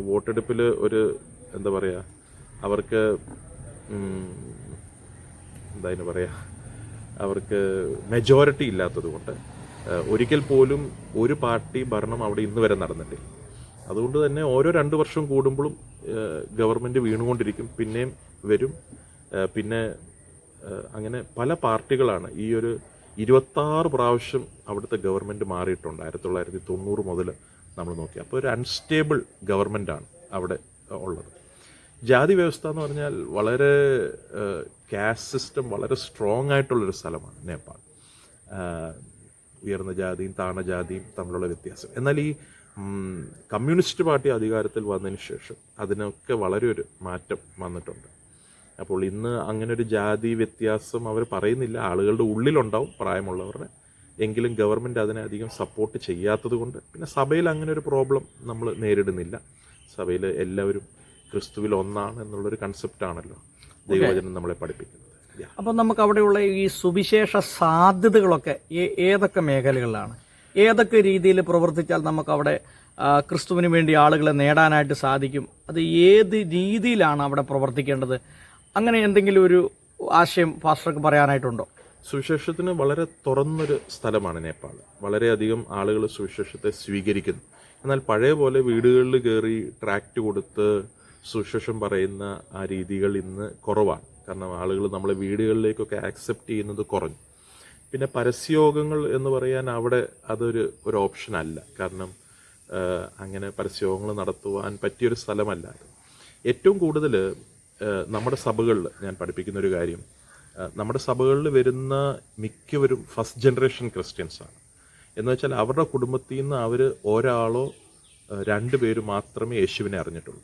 വോട്ടെടുപ്പിൽ ഒരു എന്താ പറയുക, അവർക്ക് അവർക്ക് മെജോറിറ്റി ഇല്ലാത്തത് കൊണ്ട് ഒരിക്കൽ പോലും ഒരു പാർട്ടി ഭരണം അവിടെ ഇന്ന് വരെ നടന്നിട്ടില്ല. അതുകൊണ്ട് തന്നെ ഓരോ 2 വർഷം കൂടുമ്പോഴും ഗവൺമെൻറ് വീണുകൊണ്ടിരിക്കും, പിന്നെയും വരും. പിന്നെ അങ്ങനെ പല പാർട്ടികളാണ്. ഈ ഒരു 26 പ്രാവശ്യം അവിടുത്തെ ഗവൺമെൻറ് മാറിയിട്ടുണ്ട് 1990 മുതൽ നമ്മൾ നോക്കി. അപ്പോൾ ഒരു അൺസ്റ്റേബിൾ ഗവൺമെൻറ്റാണ് അവിടെ ഉള്ളത്. ജാതി വ്യവസ്ഥ എന്ന് പറഞ്ഞാൽ വളരെ കാസ്റ്റ് സിസ്റ്റം വളരെ സ്ട്രോങ് ആയിട്ടുള്ളൊരു സ്ഥലമാണ് നേപ്പാൾ. ഉയർന്ന ജാതിയും താണ ജാതിയും തമ്മിലുള്ള വ്യത്യാസം. എന്നാൽ ഈ കമ്മ്യൂണിസ്റ്റ് പാർട്ടി അധികാരത്തിൽ വന്നതിന് ശേഷം അതിനൊക്കെ വളരെ ഒരു മാറ്റം വന്നിട്ടുണ്ട്. അപ്പോൾ ഇന്ന് അങ്ങനെ ഒരു ജാതി വ്യത്യാസം അവർ പറയുന്നില്ല, ആളുകളുടെ ഉള്ളിലുണ്ടാവും പ്രായമുള്ളവരുടെ. എങ്കിലും ഗവൺമെൻറ് അതിനെ അധികം സപ്പോർട്ട് ചെയ്യാത്തത് കൊണ്ട്, പിന്നെ സഭയിൽ അങ്ങനെ ഒരു പ്രോബ്ലം നമ്മൾ നേരിടുന്നില്ല. സഭയിൽ എല്ലാവരും ക്രിസ്തുവിൽ ഒന്നാണ് എന്നുള്ളൊരു കൺസെപ്റ്റാണല്ലോ ദൈവവചനം നമ്മളെ പഠിപ്പിക്കുന്നത്. അപ്പം നമുക്ക് അവിടെയുള്ള ഈ സുവിശേഷ സാധ്യതകളൊക്കെ ഏതൊക്കെ മേഖലകളിലാണ്, ഏതൊക്കെ രീതിയിൽ പ്രവർത്തിച്ചാൽ നമുക്ക് അവിടെ ക്രിസ്തുവിന് വേണ്ടി ആളുകളെ നേടാനായിട്ട് സാധിക്കും? അത് ഏത് രീതിയിലാണ് അവിടെ പ്രവർത്തിക്കേണ്ടത്? അങ്ങനെ എന്തെങ്കിലും ഒരു ആശയം പാസ്റ്റർക്ക് പറയാനായിട്ടുണ്ടോ? സുവിശേഷത്തിന് വളരെ തുറന്നൊരു സ്ഥലമാണ് നേപ്പാൾ. വളരെയധികം ആളുകൾ സുവിശേഷത്തെ സ്വീകരിക്കുന്നു. എന്നാൽ പഴയ പോലെ വീടുകളിൽ കയറി ട്രാക്റ്റ് കൊടുത്ത് സുവിശേഷം പറയുന്ന ആ രീതികൾ ഇന്ന് കുറവാണ്. കാരണം ആളുകൾ നമ്മളെ വീടുകളിലേക്കൊക്കെ ആക്സെപ്റ്റ് ചെയ്യുന്നത് കുറഞ്ഞു. പിന്നെ പരസ്യയോഗങ്ങൾ എന്ന് പറയാൻ അവിടെ ഒരു ഓപ്ഷൻ അല്ല. കാരണം അങ്ങനെ പരസ്യയോഗങ്ങൾ നടത്തുവാൻ പറ്റിയൊരു സ്ഥലമല്ല. ഏറ്റവും കൂടുതൽ നമ്മുടെ സഭകളിൽ ഞാൻ പഠിപ്പിക്കുന്ന ഒരു കാര്യം, നമ്മുടെ സഭകളിൽ വരുന്ന മിക്കവരും ഫസ്റ്റ് ജനറേഷൻ ക്രിസ്ത്യൻസാണ്. എന്ന് വെച്ചാൽ അവരുടെ കുടുംബത്തിൽ നിന്ന് അവർ ഒരാളോ 2 പേര് മാത്രമേ യേശുവിനെ അറിഞ്ഞിട്ടുള്ളൂ.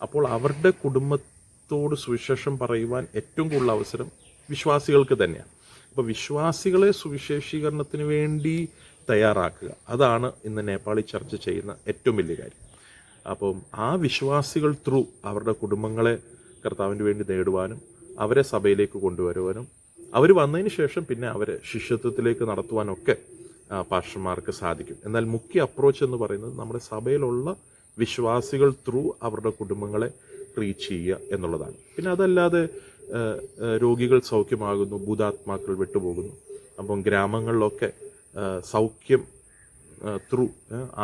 അപ്പോൾ അവരുടെ കുടുംബത്തോട് സുവിശേഷം പറയുവാൻ ഏറ്റവും കൂടുതൽ അവസരം വിശ്വാസികൾക്ക് തന്നെയാണ്. അപ്പോൾ വിശ്വാസികളെ സുവിശേഷീകരണത്തിന് വേണ്ടി തയ്യാറാക്കുക, അതാണ് ഇന്ന് നേപ്പാളി ചർച്ച ചെയ്യുന്ന ഏറ്റവും വലിയ കാര്യം. അപ്പം ആ വിശ്വാസികൾ ത്രൂ അവരുടെ കുടുംബങ്ങളെ കർത്താവിന് വേണ്ടി നേടുവാനും അവരെ സഭയിലേക്ക് കൊണ്ടുവരുവാനും അവർ വന്നതിന് ശേഷം പിന്നെ അവരെ ശിഷ്യത്വത്തിലേക്ക് നടത്തുവാനൊക്കെ പാസ്റ്റർമാർക്ക് സാധിക്കും. എന്നാൽ മുഖ്യ അപ്രോച്ച് എന്ന് പറയുന്നത് നമ്മുടെ സഭയിലുള്ള വിശ്വാസികൾ ത്രൂ അവരുടെ കുടുംബങ്ങളെ റീച്ച് ചെയ്യുക എന്നുള്ളതാണ്. പിന്നെ അതല്ലാതെ രോഗികൾ സൗഖ്യമാകുന്നു, ഭൂതാത്മാക്കൾ വിട്ടുപോകുന്നു. അപ്പം ഗ്രാമങ്ങളിലൊക്കെ സൗഖ്യം ത്രൂ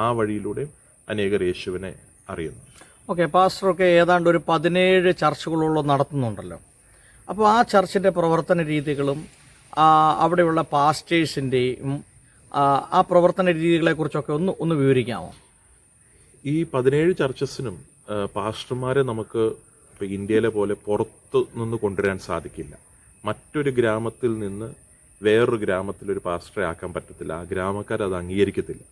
ആ വഴിയിലൂടെ അനേകർ യേശുവിനെ അറിയുന്നു. ഓക്കെ, പാസ്റ്ററൊക്കെ ഏതാണ്ട് ഒരു 17 ചർച്ചുകളോളം നടത്തുന്നുണ്ടല്ലോ. അപ്പോൾ ആ ചർച്ചിൻ്റെ പ്രവർത്തന രീതികളും അവിടെയുള്ള പാസ്റ്റേഴ്സിൻ്റെയും ആ പ്രവർത്തന രീതികളെക്കുറിച്ചൊക്കെ ഒന്ന് വിവരിക്കാമോ? ഈ 17 ചർച്ചസിനും പാസ്റ്റർമാരെ നമുക്ക് ഇപ്പോൾ ഇന്ത്യയിലെ പോലെ പുറത്ത് നിന്ന് കൊണ്ടുവരാൻ സാധിക്കില്ല. മറ്റൊരു ഗ്രാമത്തിൽ നിന്ന് വേറൊരു ഗ്രാമത്തിലൊരു പാസ്റ്ററെ ആക്കാൻ പറ്റത്തില്ല. ആ ഗ്രാമക്കാർ അത് അംഗീകരിക്കത്തില്ല.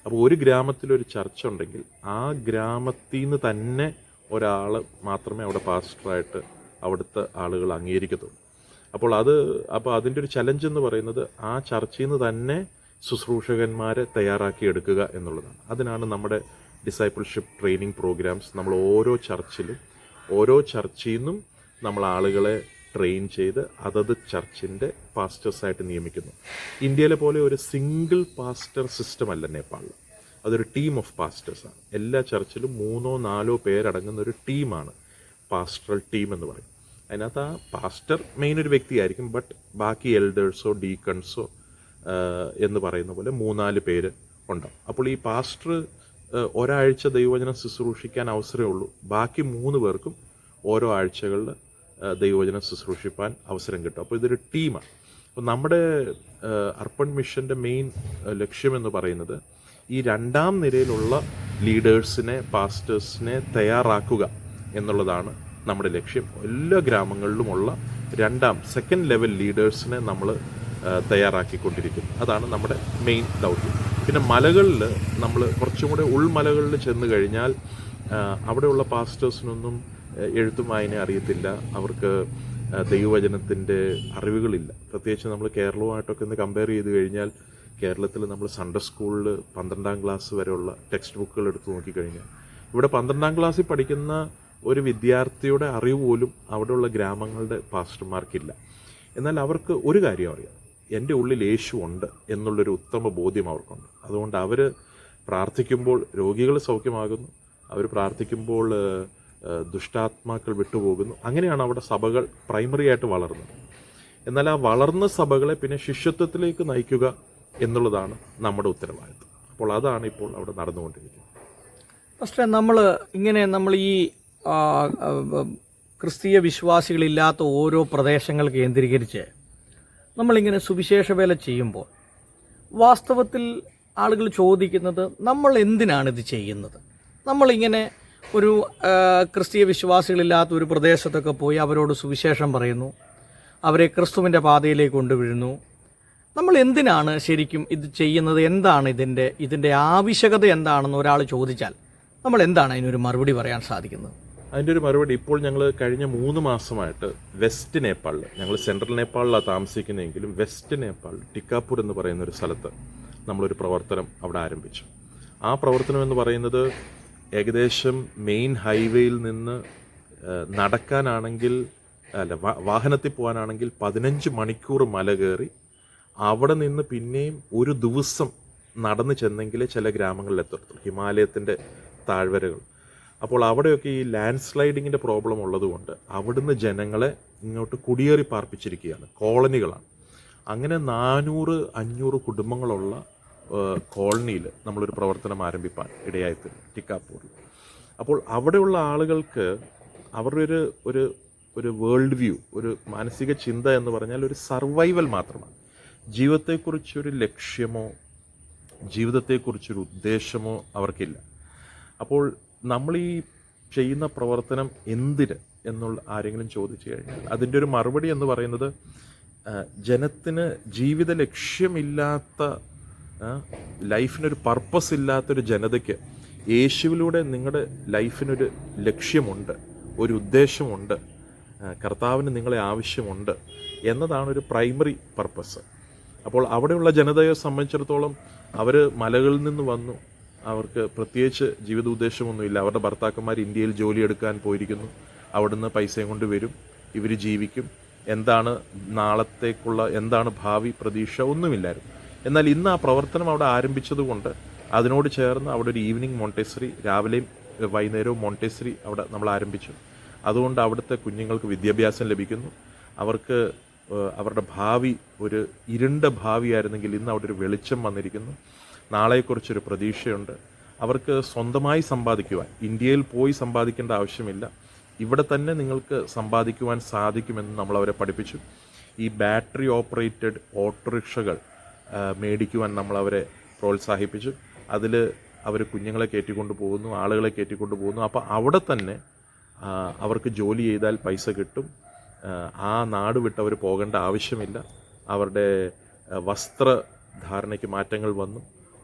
അപ്പോൾ ഒരു ഗ്രാമത്തിലൊരു ചർച്ച ഉണ്ടെങ്കിൽ ആ ഗ്രാമത്തിൽ നിന്ന് തന്നെ ഒരാൾ മാത്രമേ അവിടെ പാസ്റ്ററായിട്ട് അവിടുത്തെ ആളുകൾ അംഗീകരിക്കത്തുള്ളൂ. അപ്പോൾ അതിൻ്റെ ഒരു ചലഞ്ച് എന്ന് പറയുന്നത് ആ ചർച്ചയിൽ നിന്ന് തന്നെ ശുശ്രൂഷകന്മാരെ തയ്യാറാക്കി എടുക്കുക എന്നുള്ളതാണ്. അതിനാണ് നമ്മുടെ ഡിസൈപ്പിൾഷിപ്പ് ട്രെയിനിങ് പ്രോഗ്രാംസ്. നമ്മൾ ഓരോ ചർച്ചിൽ നിന്നും നമ്മൾ ആളുകളെ ട്രെയിൻ ചെയ്ത് അതത് ചർച്ചിൻ്റെ പാസ്റ്റേഴ്സായിട്ട് നിയമിക്കുന്നു. ഇന്ത്യയിലെ പോലെ ഒരു സിംഗിൾ പാസ്റ്റർ സിസ്റ്റം അല്ല നേപ്പാളിൽ. അതൊരു ടീം ഓഫ് പാസ്റ്റേഴ്സാണ്. എല്ലാ ചർച്ചിലും 3-4 പേരടങ്ങുന്ന ഒരു ടീമാണ് പാസ്റ്ററൽ ടീം എന്ന് പറയും. അതിനകത്ത് ആ പാസ്റ്റർ മെയിൻ ഒരു വ്യക്തിയായിരിക്കും, ബട്ട് ബാക്കി എൽഡേഴ്സോ ഡീക്കൺസോ എന്ന് പറയുന്ന പോലെ 3-4 പേര് ഉണ്ടാവും. അപ്പോൾ ഈ പാസ്റ്റർ ഒരാഴ്ച ദൈവവചനം ശുശ്രൂഷിക്കാൻ അവസരമേ ഉള്ളൂ. ബാക്കി 3 പേർക്കും ഓരോ ആഴ്ചകളിൽ ദൈവവചനം ശുശ്രൂഷിപ്പാൻ അവസരം കിട്ടും. അപ്പോൾ ഇതൊരു ടീമാണ്. അപ്പോൾ നമ്മുടെ അർപ്പൺ മിഷൻ്റെ മെയിൻ ലക്ഷ്യമെന്ന് പറയുന്നത് ഈ 2ാം നിരയിലുള്ള ലീഡേഴ്സിനെ, പാസ്റ്റേഴ്സിനെ തയ്യാറാക്കുക എന്നുള്ളതാണ് നമ്മുടെ ലക്ഷ്യം. എല്ലാ ഗ്രാമങ്ങളിലുമുള്ള 2ാം ലെവൽ ലീഡേഴ്സിനെ നമ്മൾ തയ്യാറാക്കിക്കൊണ്ടിരിക്കുന്നു. അതാണ് നമ്മുടെ മെയിൻ ദൗത്യം. പിന്നെ മലകളിൽ നമ്മൾ കുറച്ചും കൂടെ ഉൾമലകളിൽ ചെന്ന് കഴിഞ്ഞാൽ അവിടെയുള്ള പാസ്റ്റേഴ്സിനൊന്നും എഴുത്തും വായന അറിയത്തില്ല. അവർക്ക് ദൈവവചനത്തിൻ്റെ അറിവുകളില്ല. പ്രത്യേകിച്ച് നമ്മൾ കേരളവുമായിട്ടൊക്കെ ഒന്ന് കമ്പയർ ചെയ്ത് കഴിഞ്ഞാൽ കേരളത്തിൽ നമ്മൾ സൺഡേ സ്കൂളിൽ 12ാം ക്ലാസ് വരെയുള്ള ടെക്സ്റ്റ് ബുക്കുകൾ എടുത്ത് നോക്കിക്കഴിഞ്ഞാൽ ഇവിടെ 12ാം ക്ലാസ്സിൽ പഠിക്കുന്ന ഒരു വിദ്യാർത്ഥിയുടെ അറിവ് പോലും അവിടെയുള്ള ഗ്രാമങ്ങളുടെ പാസ്റ്റർമാർക്കില്ല. എന്നാൽ അവർക്ക് ഒരു കാര്യം അറിയാം, എൻ്റെ ഉള്ളിൽ യേശു ഉണ്ട് എന്നുള്ളൊരു ഉത്തമ ബോധ്യം അവർക്കുണ്ട്. അതുകൊണ്ട് അവർ പ്രാർത്ഥിക്കുമ്പോൾ രോഗികൾ സൗഖ്യമാകുന്നു, അവർ പ്രാർത്ഥിക്കുമ്പോൾ ദുഷ്ടാത്മാക്കൾ വിട്ടുപോകുന്നു. അങ്ങനെയാണ് അവിടെ സഭകൾ പ്രൈമറി ആയിട്ട് വളർന്നത്. എന്നാൽ ആ വളർന്ന സഭകളെ പിന്നെ ശിഷ്യത്വത്തിലേക്ക് നയിക്കുക എന്നുള്ളതാണ് നമ്മുടെ ഉത്തരവാദിത്വം. അപ്പോൾ അതാണ് ഇപ്പോൾ അവിടെ നടന്നുകൊണ്ടിരിക്കുന്നത്. പക്ഷേ നമ്മൾ ഈ ആ, ആ, ക്രിസ്തീയ വിശ്വാസികളില്ലാത്ത ഓരോ പ്രദേശങ്ങൾ കേന്ദ്രീകരിച്ച് നമ്മളിങ്ങനെ സുവിശേഷ വേല ചെയ്യുമ്പോൾ വാസ്തവത്തിൽ ആളുകൾ ചോദിക്കുന്നത് നമ്മൾ എന്തിനാണിത് ചെയ്യുന്നത്. നമ്മളിങ്ങനെ ഒരു ക്രിസ്തീയ വിശ്വാസികളില്ലാത്ത ഒരു പ്രദേശത്തൊക്കെ പോയി അവരോട് സുവിശേഷം പറയുന്നു, അവരെ ക്രിസ്തുവിൻ്റെ പാതയിലേക്ക് കൊണ്ടുവരുന്നു. നമ്മൾ എന്തിനാണ് ശരിക്കും ഇത് ചെയ്യുന്നത്? എന്താണ് ഇതിൻ്റെ ആവശ്യകത എന്താണെന്ന് ഒരാൾ ചോദിച്ചാൽ നമ്മൾ എന്താണ് അതിനൊരു മറുപടി പറയാൻ സാധിക്കുന്നത്? അതിൻ്റെ ഒരു മറുപടി, ഇപ്പോൾ ഞങ്ങൾ കഴിഞ്ഞ 3 മാസമായിട്ട് വെസ്റ്റ് നേപ്പാളിൽ, ഞങ്ങൾ സെൻട്രൽ നേപ്പാളിലാണ് താമസിക്കുന്നതെങ്കിലും വെസ്റ്റ് നേപ്പാൾ ടിക്കാപൂർ എന്ന് പറയുന്ന ഒരു സ്ഥലത്ത് നമ്മളൊരു പ്രവർത്തനം അവിടെ ആരംഭിച്ചു. ആ പ്രവർത്തനം എന്ന് പറയുന്നത് ഏകദേശം മെയിൻ ഹൈവേയിൽ നിന്ന് നടക്കാനാണെങ്കിൽ വാഹനത്തിൽ പോകാനാണെങ്കിൽ 15 മണിക്കൂർ മല കയറി അവിടെ നിന്ന് പിന്നെയും ഒരു ദിവസം നടന്നു ചെന്നെങ്കിലേ ചില ഗ്രാമങ്ങളിൽ എത്തത്തുള്ളൂ, ഹിമാലയത്തിൻ്റെ താഴ്വരകൾ. അപ്പോൾ അവിടെയൊക്കെ ഈ ലാൻഡ് സ്ലൈഡിങ്ങിൻ്റെ പ്രോബ്ലം ഉള്ളതുകൊണ്ട് അവിടുന്ന് ജനങ്ങളെ ഇങ്ങോട്ട് കുടിയേറി പാർപ്പിച്ചിരിക്കുകയാണ്, കോളനികളാണ്. അങ്ങനെ 400-500 കുടുംബങ്ങളുള്ള കോളനിയിൽ നമ്മളൊരു പ്രവർത്തനം ആരംഭിപ്പാൻ ഇടയായിത്തീരും ടിക്കാപൂരിൽ. അപ്പോൾ അവിടെയുള്ള ആളുകൾക്ക് അവരുടെ ഒരു വേൾഡ് വ്യൂ, ഒരു മാനസിക ചിന്ത എന്ന് പറഞ്ഞാൽ ഒരു സർവൈവൽ മാത്രമാണ്. ജീവിതത്തെക്കുറിച്ചൊരു ലക്ഷ്യമോ ജീവിതത്തെക്കുറിച്ചൊരു ഉദ്ദേശമോ അവർക്കില്ല. അപ്പോൾ നമ്മൾ ഈ ചെയ്യുന്ന പ്രവർത്തനം എന്തിന് എന്നുള്ള ആരെങ്കിലും ചോദിച്ചു കഴിഞ്ഞാൽ അതിൻ്റെ ഒരു മറുപടി എന്ന് പറയുന്നത്, ജനത്തിന് ജീവിത ലക്ഷ്യമില്ലാത്ത, ലൈഫിനൊരു പർപ്പസ് ഇല്ലാത്തൊരു ജനതയ്ക്ക് യേശുവിലൂടെ നിങ്ങളുടെ ലൈഫിനൊരു ലക്ഷ്യമുണ്ട്, ഒരു ഉദ്ദേശമുണ്ട്, കർത്താവിന് നിങ്ങളെ ആവശ്യമുണ്ട് എന്നതാണ് ഒരു പ്രൈമറി പർപ്പസ്. അപ്പോൾ അവിടെയുള്ള ജനതയെ സംബന്ധിച്ചിടത്തോളം അവർ മലകളിൽ നിന്ന് വന്നു, അവർക്ക് പ്രത്യേകിച്ച് ജീവിത ഉദ്ദേശമൊന്നുമില്ല. അവരുടെ ഭർത്താക്കന്മാർ ഇന്ത്യയിൽ ജോലിയെടുക്കാൻ പോയിരിക്കുന്നു, അവിടുന്ന് പൈസയും കൊണ്ട് വരും, ഇവർ ജീവിക്കും, എന്താണ് നാളത്തേക്കുള്ള, എന്താണ് ഭാവി പ്രതീക്ഷ ഒന്നുമില്ലായിരുന്നു. എന്നാൽ ഇന്ന് ആ പ്രവർത്തനം അവിടെ ആരംഭിച്ചതുകൊണ്ട് അതിനോട് ചേർന്ന് അവിടെ ഒരു ഈവനിങ് മോണ്ടെസറി, രാവിലെയും വൈകുന്നേരവും മോണ്ടെസറി അവിടെ നമ്മൾ ആരംഭിച്ചു. അതുകൊണ്ട് അവിടുത്തെ കുഞ്ഞുങ്ങൾക്ക് വിദ്യാഭ്യാസം ലഭിക്കുന്നു. അവർക്ക് അവരുടെ ഭാവി ഒരു ഇരുണ്ട ഭാവിയായിരുന്നെങ്കിൽ ഇന്ന് അവിടെ ഒരു വെളിച്ചം വന്നിരിക്കുന്നു. നാളെക്കുറിച്ചൊരു പ്രതീക്ഷയുണ്ട്. അവർക്ക് സ്വന്തമായി സമ്പാദിക്കുവാൻ, ഇന്ത്യയിൽ പോയി സമ്പാദിക്കേണ്ട ആവശ്യമില്ല, ഇവിടെ തന്നെ നിങ്ങൾക്ക് സമ്പാദിക്കുവാൻ സാധിക്കുമെന്ന് നമ്മളവരെ പഠിപ്പിച്ചു. ഈ ബാറ്ററി ഓപ്പറേറ്റഡ് ഓട്ടോറിക്ഷകൾ മേടിക്കുവാൻ നമ്മളവരെ പ്രോത്സാഹിപ്പിച്ചു. അതിൽ അവർ കുഞ്ഞുങ്ങളെ കയറ്റിക്കൊണ്ട് പോകുന്നു, ആളുകളെ കയറ്റിക്കൊണ്ട് പോകുന്നു. അപ്പോൾ അവിടെ തന്നെ അവർക്ക് ജോലി ചെയ്താൽ പൈസ കിട്ടും. ആ നാട് വിട്ട് അവർ പോകേണ്ട ആവശ്യമില്ല. അവരുടെ വസ്ത്രധാരണയ്ക്ക് മാറ്റങ്ങൾ വന്നു,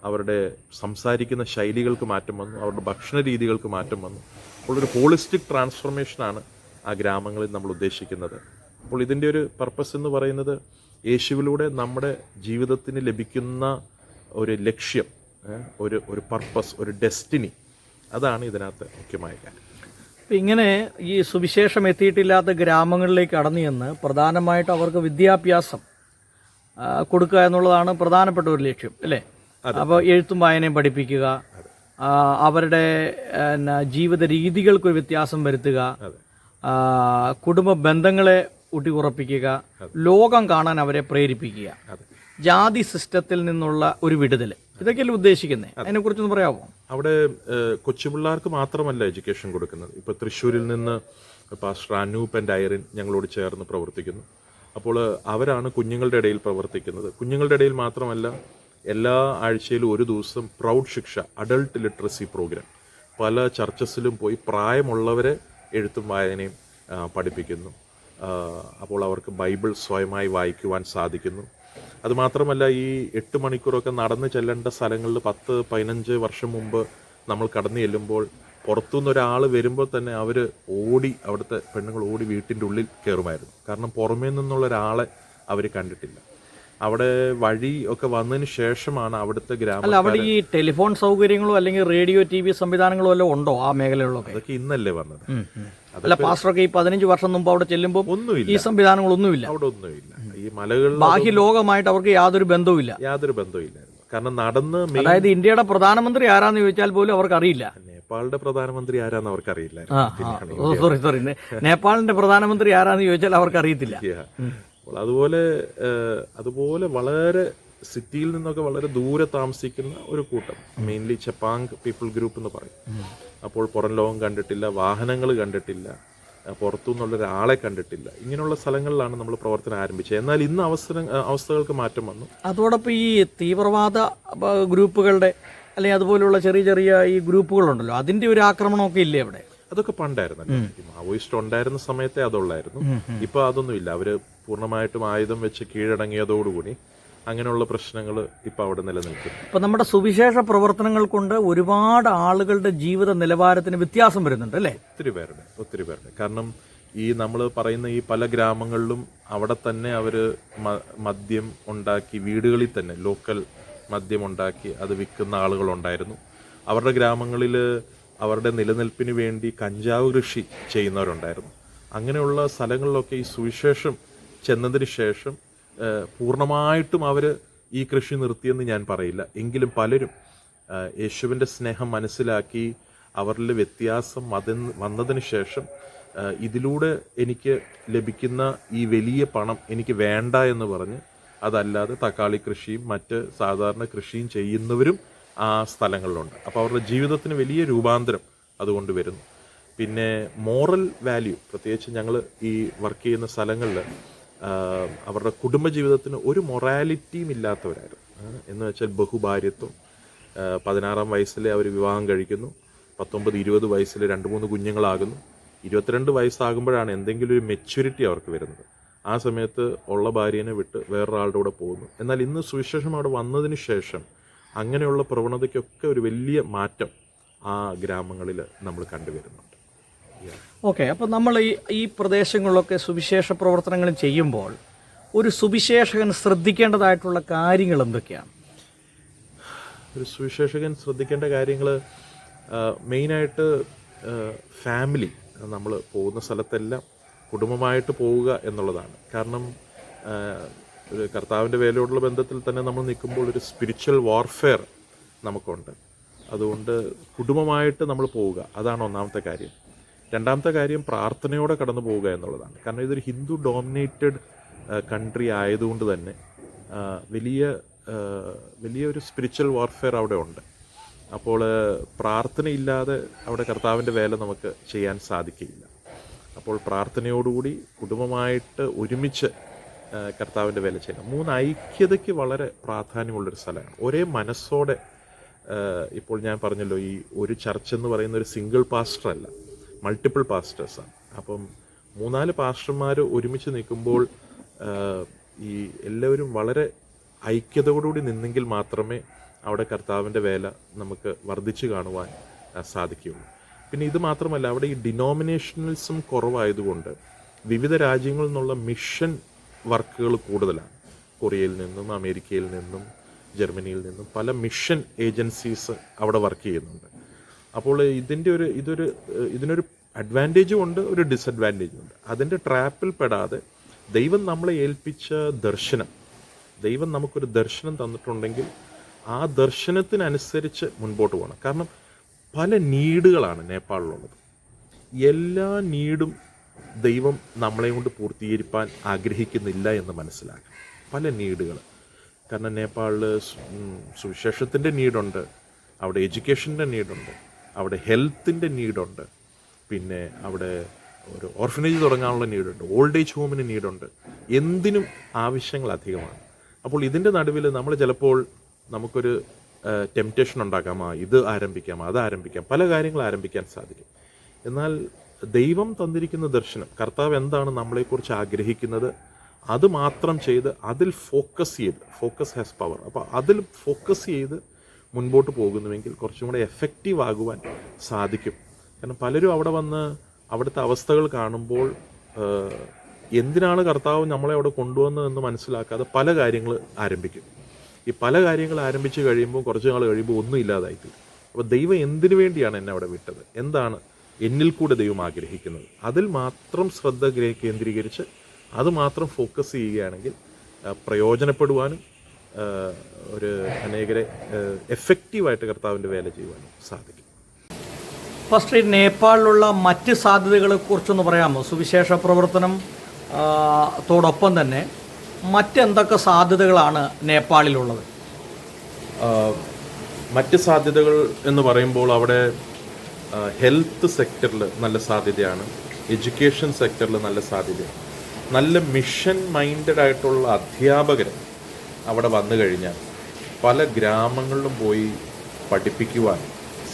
അവരുടെ സംസാരിക്കുന്ന ശൈലികൾക്ക് മാറ്റം വന്നു, അവരുടെ ഭക്ഷണ രീതികൾക്ക് മാറ്റം വന്നു. അപ്പോൾ ഒരു ഹോളിസ്റ്റിക് ട്രാൻസ്ഫോർമേഷനാണ് ആ ഗ്രാമങ്ങളിൽ നമ്മൾ ഉദ്ദേശിക്കുന്നത്. അപ്പോൾ ഇതിൻ്റെ ഒരു പർപ്പസ് എന്ന് പറയുന്നത് യേശുവിലൂടെ നമ്മുടെ ജീവിതത്തിന് ലഭിക്കുന്ന ഒരു ലക്ഷ്യം, ഒരു പർപ്പസ്, ഒരു ഡെസ്റ്റിനി, അതാണ് ഇതിനകത്ത് മുഖ്യമായ കാര്യം. ഇങ്ങനെ ഈ സുവിശേഷം എത്തിയിട്ടില്ലാത്ത ഗ്രാമങ്ങളിലേക്ക് കടന്നു ചെന്ന് പ്രധാനമായിട്ട് അവർക്ക് വിദ്യാഭ്യാസം കൊടുക്കുക എന്നുള്ളതാണ് പ്രധാനപ്പെട്ട ഒരു ലക്ഷ്യം, അല്ലേ? അപ്പോൾ എഴുത്തും വായനയും പഠിപ്പിക്കുക, അവരുടെ ജീവിത രീതികൾക്കൊരു വ്യത്യാസം വരുത്തുക, കുടുംബ ബന്ധങ്ങളെ ഊട്ടിയുറപ്പിക്കുക, ലോകം കാണാൻ അവരെ പ്രേരിപ്പിക്കുക, ജാതി സിസ്റ്റത്തിൽ നിന്നുള്ള ഒരു വിടുതൽ, ഇതൊക്കെയല്ലേ ഉദ്ദേശിക്കുന്നത്? അതിനെക്കുറിച്ചൊന്ന് പറയാമോ? അവിടെ കൊച്ചുപിള്ളേർക്ക് മാത്രമല്ല എഡ്യൂക്കേഷൻ കൊടുക്കുന്നത്. ഇപ്പോൾ തൃശ്ശൂരിൽ നിന്ന് പാസ്റ്റർ അനൂപ് ആൻഡ് ഐറിൻ ഞങ്ങളോട് ചേർന്ന് പ്രവർത്തിക്കുന്നു. അപ്പോൾ അവരാണ് കുഞ്ഞുങ്ങളുടെ ഇടയിൽ പ്രവർത്തിക്കുന്നത്. കുഞ്ഞുങ്ങളുടെ ഇടയിൽ മാത്രമല്ല, എല്ലാ ആഴ്ചയിലും ഒരു ദിവസം പ്രൗഢ് ശിക്ഷ, അഡൾട്ട് ലിറ്ററസി പ്രോഗ്രാം പല ചർച്ചസിലും പോയി പ്രായമുള്ളവരെ എഴുത്തും വായനയും പഠിപ്പിക്കുന്നു. അപ്പോൾ അവർക്ക് ബൈബിൾ സ്വയമായി വായിക്കുവാൻ സാധിക്കുന്നു. അതുമാത്രമല്ല, ഈ 8 മണിക്കൂറൊക്കെ നടന്ന് ചെല്ലേണ്ട സ്ഥലങ്ങളിൽ 10-15 വർഷം മുമ്പ് നമ്മൾ കടന്നു ചെല്ലുമ്പോൾ പുറത്തുനിന്ന് ഒരാൾ വരുമ്പോൾ തന്നെ അവർ ഓടി, അവിടുത്തെ പെണ്ണുങ്ങൾ ഓടി വീട്ടിൻ്റെ ഉള്ളിൽ കയറുമായിരുന്നു. കാരണം പുറമേ നിന്നുള്ള ഒരാളെ അവർ കണ്ടിട്ടില്ല. അവിടെ വഴി ഒക്കെ വന്നതിന് ശേഷമാണ് അവിടുത്തെ ഗ്രാമം. അവിടെ ഈ ടെലിഫോൺ സൗകര്യങ്ങളോ അല്ലെങ്കിൽ റേഡിയോ TV സംവിധാനങ്ങളോ എല്ലാം ഉണ്ടോ ആ മേഖലകളിലൊക്കെ? അതൊക്കെ ഇന്നല്ലേ വന്നത്. അല്ല പാസ്റ്ററൊക്കെ ഈ 15 വർഷം മുമ്പ് അവിടെ ചെല്ലുമ്പോൾ ഒന്നുമില്ല, ഈ സംവിധാനങ്ങളൊന്നുമില്ല, അവിടെ ഒന്നുമില്ല. ഈ മലകളിൽ ബാഹ്യ ലോകമായിട്ട് അവർക്ക് യാതൊരു ബന്ധവുമില്ല. കാരണം നടന്ന്, അതായത് ഇന്ത്യയുടെ പ്രധാനമന്ത്രി ആരാന്ന് ചോദിച്ചാൽ പോലും അവർക്ക് അറിയില്ല. നേപ്പാളിന്റെ പ്രധാനമന്ത്രി ആരാന്ന് അവർക്ക് അറിയില്ല. സോറി, നേപ്പാളിന്റെ പ്രധാനമന്ത്രി ആരാന്ന് ചോദിച്ചാൽ അവർക്ക് അറിയത്തില്ല. അതുപോലെ വളരെ സിറ്റിയിൽ നിന്നൊക്കെ വളരെ ദൂരെ താമസിക്കുന്ന ഒരു കൂട്ടം, മെയിൻലി ചെപ്പാങ് പീപ്പിൾ ഗ്രൂപ്പ് എന്ന് പറയും. അപ്പോൾ പുറം ലോകം കണ്ടിട്ടില്ല, വാഹനങ്ങൾ കണ്ടിട്ടില്ല, പുറത്തു നിന്നുള്ള ഒരാളെ കണ്ടിട്ടില്ല. ഇങ്ങനെയുള്ള സ്ഥലങ്ങളിലാണ് നമ്മൾ പ്രവർത്തനം ആരംഭിച്ചത്. എന്നാൽ ഇന്ന് അവസ്ഥകൾക്ക് മാറ്റം വന്നു. അതോടൊപ്പം ഈ തീവ്രവാദ ഗ്രൂപ്പുകളുടെ അല്ലെങ്കിൽ അതുപോലുള്ള ചെറിയ ചെറിയ ഈ ഗ്രൂപ്പുകളുണ്ടല്ലോ, അതിന്റെ ഒരു ആക്രമണമൊക്കെ ഇല്ലേ അവിടെ? അതൊക്കെ പണ്ടായിരുന്നല്ലോ. മാവോയിസ്റ്റ് ഉണ്ടായിരുന്ന സമയത്തെ അതുള്ളായിരുന്നു. ഇപ്പൊ അതൊന്നുമില്ല. അവര് പൂർണ്ണമായിട്ടും ആയുധം വെച്ച് കീഴടങ്ങിയതോടുകൂടി അങ്ങനെയുള്ള പ്രശ്നങ്ങൾ ഇപ്പൊ അവിടെ നിലനിൽക്കുന്നു. ഇപ്പൊ നമ്മുടെ സുവിശേഷ പ്രവർത്തനങ്ങൾ കൊണ്ട് ഒരുപാട് ആളുകളുടെ ജീവിത നിലവാരത്തിന് വ്യത്യാസം വരുന്നുണ്ട് അല്ലേ? ഒത്തിരി പേരുടെ. കാരണം ഈ നമ്മൾ പറയുന്ന ഈ പല ഗ്രാമങ്ങളിലും അവിടെ തന്നെ അവര് മദ്യം ഉണ്ടാക്കി, വീടുകളിൽ തന്നെ ലോക്കൽ മദ്യം ഉണ്ടാക്കി അത് വിൽക്കുന്ന ആളുകളുണ്ടായിരുന്നു. അവരുടെ ഗ്രാമങ്ങളിൽ അവരുടെ നിലനിൽപ്പിന് വേണ്ടി കഞ്ചാവ് കൃഷി ചെയ്യുന്നവരുണ്ടായിരുന്നു. അങ്ങനെയുള്ള സ്ഥലങ്ങളിലൊക്കെ ഈ സുവിശേഷം ചെന്നതിന് ശേഷം പൂർണ്ണമായിട്ടും അവർ ഈ കൃഷി നിർത്തിയെന്ന് ഞാൻ പറയില്ല. എങ്കിലും പലരും യേശുവിൻ്റെ സ്നേഹം മനസ്സിലാക്കി അവരിൽ വ്യത്യാസം വന്നതിന് ശേഷം ഇതിലൂടെ എനിക്ക് ലഭിക്കുന്ന ഈ വലിയ പണം എനിക്ക് വേണ്ട എന്ന് പറഞ്ഞ് അതല്ലാതെ തക്കാളി കൃഷിയും മറ്റ് സാധാരണ കൃഷിയും ചെയ്യുന്നവരും ആ സ്ഥലങ്ങളിലുണ്ട്. അപ്പോൾ അവരുടെ ജീവിതത്തിന് വലിയ രൂപാന്തരം അതുകൊണ്ട് വരുന്നു. പിന്നെ മോറൽ വാല്യൂ, പ്രത്യേകിച്ച് ഞങ്ങൾ ഈ വർക്ക് ചെയ്യുന്ന സ്ഥലങ്ങളിൽ അവരുടെ കുടുംബജീവിതത്തിന് ഒരു മൊറാലിറ്റിയും ഇല്ലാത്തവരായിരുന്നു. എന്ന് വെച്ചാൽ ബഹുഭാര്യത്വം. 16-ാം വയസ്സിലെ അവർ വിവാഹം കഴിക്കുന്നു, 19-20 വയസ്സിൽ 2-3 കുഞ്ഞുങ്ങളാകുന്നു. 22 വയസ്സാകുമ്പോഴാണ് എന്തെങ്കിലും ഒരു മെച്യൂരിറ്റി അവർക്ക് വരുന്നത്. ആ സമയത്ത് ഉള്ള ഭാര്യനെ വിട്ട് വേറൊരാളുടെ കൂടെ പോകുന്നു. എന്നാൽ ഇന്ന് സുവിശേഷം അവിടെ വന്നതിന് ശേഷം അങ്ങനെയുള്ള പ്രവണതയ്ക്കൊക്കെ ഒരു വലിയ മാറ്റം ആ ഗ്രാമങ്ങളിൽ നമ്മൾ കണ്ടുവരുന്നുണ്ട്. ഓക്കെ, അപ്പോൾ നമ്മൾ ഈ പ്രദേശങ്ങളിലൊക്കെ സുവിശേഷ പ്രവർത്തനങ്ങൾ ചെയ്യുമ്പോൾ ഒരു സുവിശേഷകൻ ശ്രദ്ധിക്കേണ്ടതായിട്ടുള്ള കാര്യങ്ങൾ എന്തൊക്കെയാണ്? ഒരു സുവിശേഷകൻ ശ്രദ്ധിക്കേണ്ട കാര്യങ്ങൾ മെയിനായിട്ട് ഫാമിലി, നമ്മൾ പോകുന്ന സ്ഥലത്തെല്ലാം കുടുംബമായിട്ട് പോവുക എന്നുള്ളതാണ്. കാരണം ഒരു കർത്താവിൻ്റെ വേലയോടുള്ള ബന്ധത്തിൽ തന്നെ നമ്മൾ നിൽക്കുമ്പോൾ ഒരു സ്പിരിച്വൽ വാർഫെയർ നമുക്കുണ്ട്. അതുകൊണ്ട് കുടുംബമായിട്ട് നമ്മൾ പോവുക, അതാണ് ഒന്നാമത്തെ കാര്യം. രണ്ടാമത്തെ കാര്യം പ്രാർത്ഥനയോടെ കടന്നു പോവുക എന്നുള്ളതാണ്. കാരണം ഇതൊരു ഹിന്ദു ഡോമിനേറ്റഡ് കൺട്രി ആയതുകൊണ്ട് തന്നെ വലിയൊരു സ്പിരിച്വൽ വാർഫെയർ അവിടെ ഉണ്ട്. അപ്പോൾ പ്രാർത്ഥനയില്ലാതെ അവിടെ കർത്താവിൻ്റെ വേല നമുക്ക് ചെയ്യാൻ സാധിക്കില്ല. അപ്പോൾ പ്രാർത്ഥനയോടുകൂടി കുടുംബമായിട്ട് ഒരുമിച്ച് കർത്താവിൻ്റെ വേല ചെയ്യണം. 3 ഐക്യതയ്ക്ക് വളരെ പ്രാധാന്യമുള്ളൊരു സ്ഥലമാണ്. ഒരേ മനസ്സോടെ, ഇപ്പോൾ ഞാൻ പറഞ്ഞല്ലോ, ഈ ഒരു ചർച്ച് എന്ന് പറയുന്ന ഒരു സിംഗിൾ പാസ്റ്റർ അല്ല, മൾട്ടിപ്പിൾ പാസ്റ്റേഴ്സാണ്. അപ്പം 3-4 പാസ്റ്റർമാർ ഒരുമിച്ച് നിൽക്കുമ്പോൾ ഈ എല്ലാവരും വളരെ ഐക്യതയോടുകൂടി നിന്നെങ്കിൽ മാത്രമേ അവിടെ കർത്താവിൻ്റെ വേല നമുക്ക് വർദ്ധിച്ചു കാണുവാൻ സാധിക്കുകയുള്ളൂ. പിന്നെ ഇത് മാത്രമല്ല, അവിടെ ഈ ഡിനോമിനേഷണലിസം കുറവായതുകൊണ്ട് വിവിധ രാജ്യങ്ങളിൽ നിന്നുള്ള മിഷൻ വർക്കുകൾ കൂടുതലാണ്. കൊറിയയിൽ നിന്നും അമേരിക്കയിൽ നിന്നും ജർമ്മനിയിൽ നിന്നും പല മിഷൻ ഏജൻസീസ് അവിടെ വർക്ക് ചെയ്യുന്നുണ്ട്. അപ്പോൾ ഇതിനൊരു അഡ്വാൻറ്റേജും ഉണ്ട്, ഒരു ഡിസഡ്വാൻറ്റേജും ഉണ്ട്. അതിൻ്റെ ട്രാപ്പിൽ പെടാതെ ദൈവം നമ്മളെ ഏൽപ്പിച്ച ദർശനം, ദൈവം നമുക്കൊരു ദർശനം തന്നിട്ടുണ്ടെങ്കിൽ ആ ദർശനത്തിനനുസരിച്ച് മുൻപോട്ട് പോകണം. കാരണം പല നീഡുകളാണ് നേപ്പാളിലുള്ളത്. എല്ലാ നീഡും ദൈവം നമ്മളെ കൊണ്ട് പൂർത്തീകരിക്കാൻ ആഗ്രഹിക്കുന്നില്ല എന്ന് മനസ്സിലാക്കണം. പല നീഡുകൾ. കാരണം നേപ്പാളിൽ സുവിശേഷത്തിൻ്റെ നീഡുണ്ട്, അവിടെ എഡ്യൂക്കേഷൻ്റെ നീഡുണ്ട്, അവിടെ ഹെൽത്തിൻ്റെ നീഡുണ്ട്, പിന്നെ അവിടെ ഒരു ഓർഫനേജ് തുടങ്ങാനുള്ള നീഡുണ്ട്, ഓൾഡ് ഏജ് ഹോമിന് നീഡുണ്ട്. എന്തിനും ആവശ്യങ്ങൾ അധികമാണ്. അപ്പോൾ ഇതിൻ്റെ നടുവിൽ നമ്മൾ ചിലപ്പോൾ നമുക്കൊരു ടെംപ്റ്റേഷൻ ഉണ്ടാക്കാം, ഇത് ആരംഭിക്കാം, അത് ആരംഭിക്കാം, പല കാര്യങ്ങൾ ആരംഭിക്കാൻ സാധിക്കും. എന്നാൽ ദൈവം തന്നിരിക്കുന്ന ദർശനം, കർത്താവ് എന്താണ് നമ്മളെക്കുറിച്ച് ആഗ്രഹിക്കുന്നത്, അത് മാത്രം ചെയ്ത് അതിൽ ഫോക്കസ് ഹാസ് പവർ. അപ്പോൾ അതിൽ ഫോക്കസ് ചെയ്ത് മുൻപോട്ട് പോകുന്നുവെങ്കിൽ കുറച്ചും കൂടെ എഫക്റ്റീവ് ആകുവാൻ സാധിക്കും. കാരണം പലരും അവിടെ വന്ന് അവിടുത്തെ അവസ്ഥകൾ കാണുമ്പോൾ എന്തിനാണ് കർത്താവ് നമ്മളെ അവിടെ കൊണ്ടുവന്നതെന്ന് മനസ്സിലാക്കാതെ പല കാര്യങ്ങൾ ആരംഭിക്കും. ഈ പല കാര്യങ്ങൾ ആരംഭിച്ച് കഴിയുമ്പോൾ കുറച്ച് നാൾ കഴിയുമ്പോൾ ഒന്നും ഇല്ലാതായിട്ടില്ല. അപ്പോൾ ദൈവം എന്തിനു വേണ്ടിയാണ് എന്നെ അവിടെ വിട്ടത്, എന്താണ് എന്നിൽ കൂടെ ദൈവം ആഗ്രഹിക്കുന്നത്, അതിൽ മാത്രം ശ്രദ്ധ കേന്ദ്രീകരിച്ച് അത് മാത്രം ഫോക്കസ് ചെയ്യുകയാണെങ്കിൽ പ്രയോജനപ്പെടുവാനും ഒരു അനേകരെ എഫക്റ്റീവായിട്ട് കർത്താവിൻ്റെ വേല ചെയ്യുവാനും സാധിക്കും. ഫസ്റ്റ്, നേപ്പാളിലുള്ള മറ്റ് സാധ്യതകളെ കുറിച്ചൊന്ന് പറയാമോ? സുവിശേഷ പ്രവർത്തനം തോടൊപ്പം തന്നെ മറ്റെന്തൊക്കെ സാധ്യതകളാണ് നേപ്പാളിലുള്ളത്? മറ്റ് സാധ്യതകൾ എന്ന് പറയുമ്പോൾ അവിടെ ഹെൽത്ത് സെക്ടറിൽ നല്ല സാധ്യതയാണ്, എഡ്യൂക്കേഷൻ സെക്ടറിൽ നല്ല സാധ്യതയാണ്. നല്ല മിഷൻ മൈൻഡഡ് ആയിട്ടുള്ള അധ്യാപകർ അവിടെ വന്നു കഴിഞ്ഞാൽ പല ഗ്രാമങ്ങളിലും പോയി പഠിപ്പിക്കുവാൻ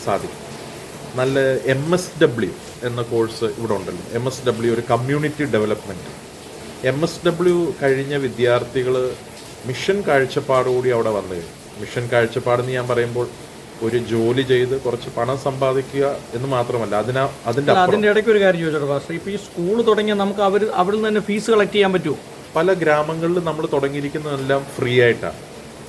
സാധിക്കും. നല്ല MSW എന്ന കോഴ്സ് ഇവിടെ ഉണ്ടല്ലോ. MSW ഒരു കമ്മ്യൂണിറ്റി ഡെവലപ്മെൻറ്റ്. MSW കഴിഞ്ഞ വിദ്യാർത്ഥികൾ മിഷൻ കാഴ്ചപ്പാടുകൂടി അവിടെ വന്നു കഴിഞ്ഞു. മിഷൻ കാഴ്ചപ്പാടെന്ന് ഞാൻ പറയുമ്പോൾ ഒരു ജോലി ചെയ്ത് കുറച്ച് പണം സമ്പാദിക്കുക എന്ന് മാത്രമല്ല, അതിൻ്റെ ഇടയ്ക്ക് ഒരു കാര്യം ചോദിച്ചോട്ടെ, ഇപ്പോൾ ഈ സ്കൂൾ തുടങ്ങിയാൽ നമുക്ക് അവിടെ നിന്ന് തന്നെ ഫീസ് കളക്ട് ചെയ്യാൻ പറ്റുമോ? പല ഗ്രാമങ്ങളിൽ നമ്മൾ തുടങ്ങിയിരിക്കുന്നതെല്ലാം ഫ്രീ ആയിട്ടാണ്.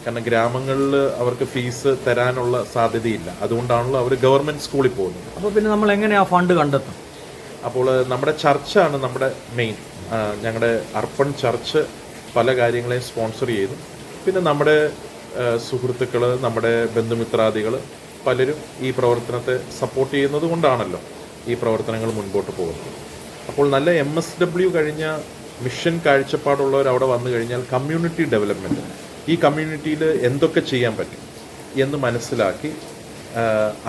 കാരണം ഗ്രാമങ്ങളിൽ അവർക്ക് ഫീസ് തരാനുള്ള സാധ്യതയില്ല. അതുകൊണ്ടാണല്ലോ അവർ ഗവൺമെൻറ് സ്കൂളിൽ പോകുന്നത്. അപ്പോൾ പിന്നെ നമ്മൾ എങ്ങനെയാണ് ഫണ്ട് കണ്ടെത്തും? അപ്പോൾ നമ്മുടെ ചർച്ചാണ് നമ്മുടെ മെയിൻ. ഞങ്ങളുടെ അർപ്പൺ ചർച്ച് പല കാര്യങ്ങളെയും സ്പോൺസർ ചെയ്തു. പിന്നെ നമ്മുടെ സുഹൃത്തുക്കൾ, നമ്മുടെ ബന്ധുമിത്രാദികൾ പലരും ഈ പ്രവർത്തനത്തെ സപ്പോർട്ട് ചെയ്യുന്നത് കൊണ്ടാണല്ലോ ഈ പ്രവർത്തനങ്ങൾ മുൻപോട്ട് പോകുന്നത്. അപ്പോൾ നല്ല MSW കഴിഞ്ഞ മിഷൻ കാഴ്ചപ്പാടുള്ളവർ അവിടെ വന്നു കഴിഞ്ഞാൽ കമ്മ്യൂണിറ്റി ഡെവലപ്മെൻറ്റ്, ഈ കമ്മ്യൂണിറ്റിയിൽ എന്തൊക്കെ ചെയ്യാൻ പറ്റും എന്ന് മനസ്സിലാക്കി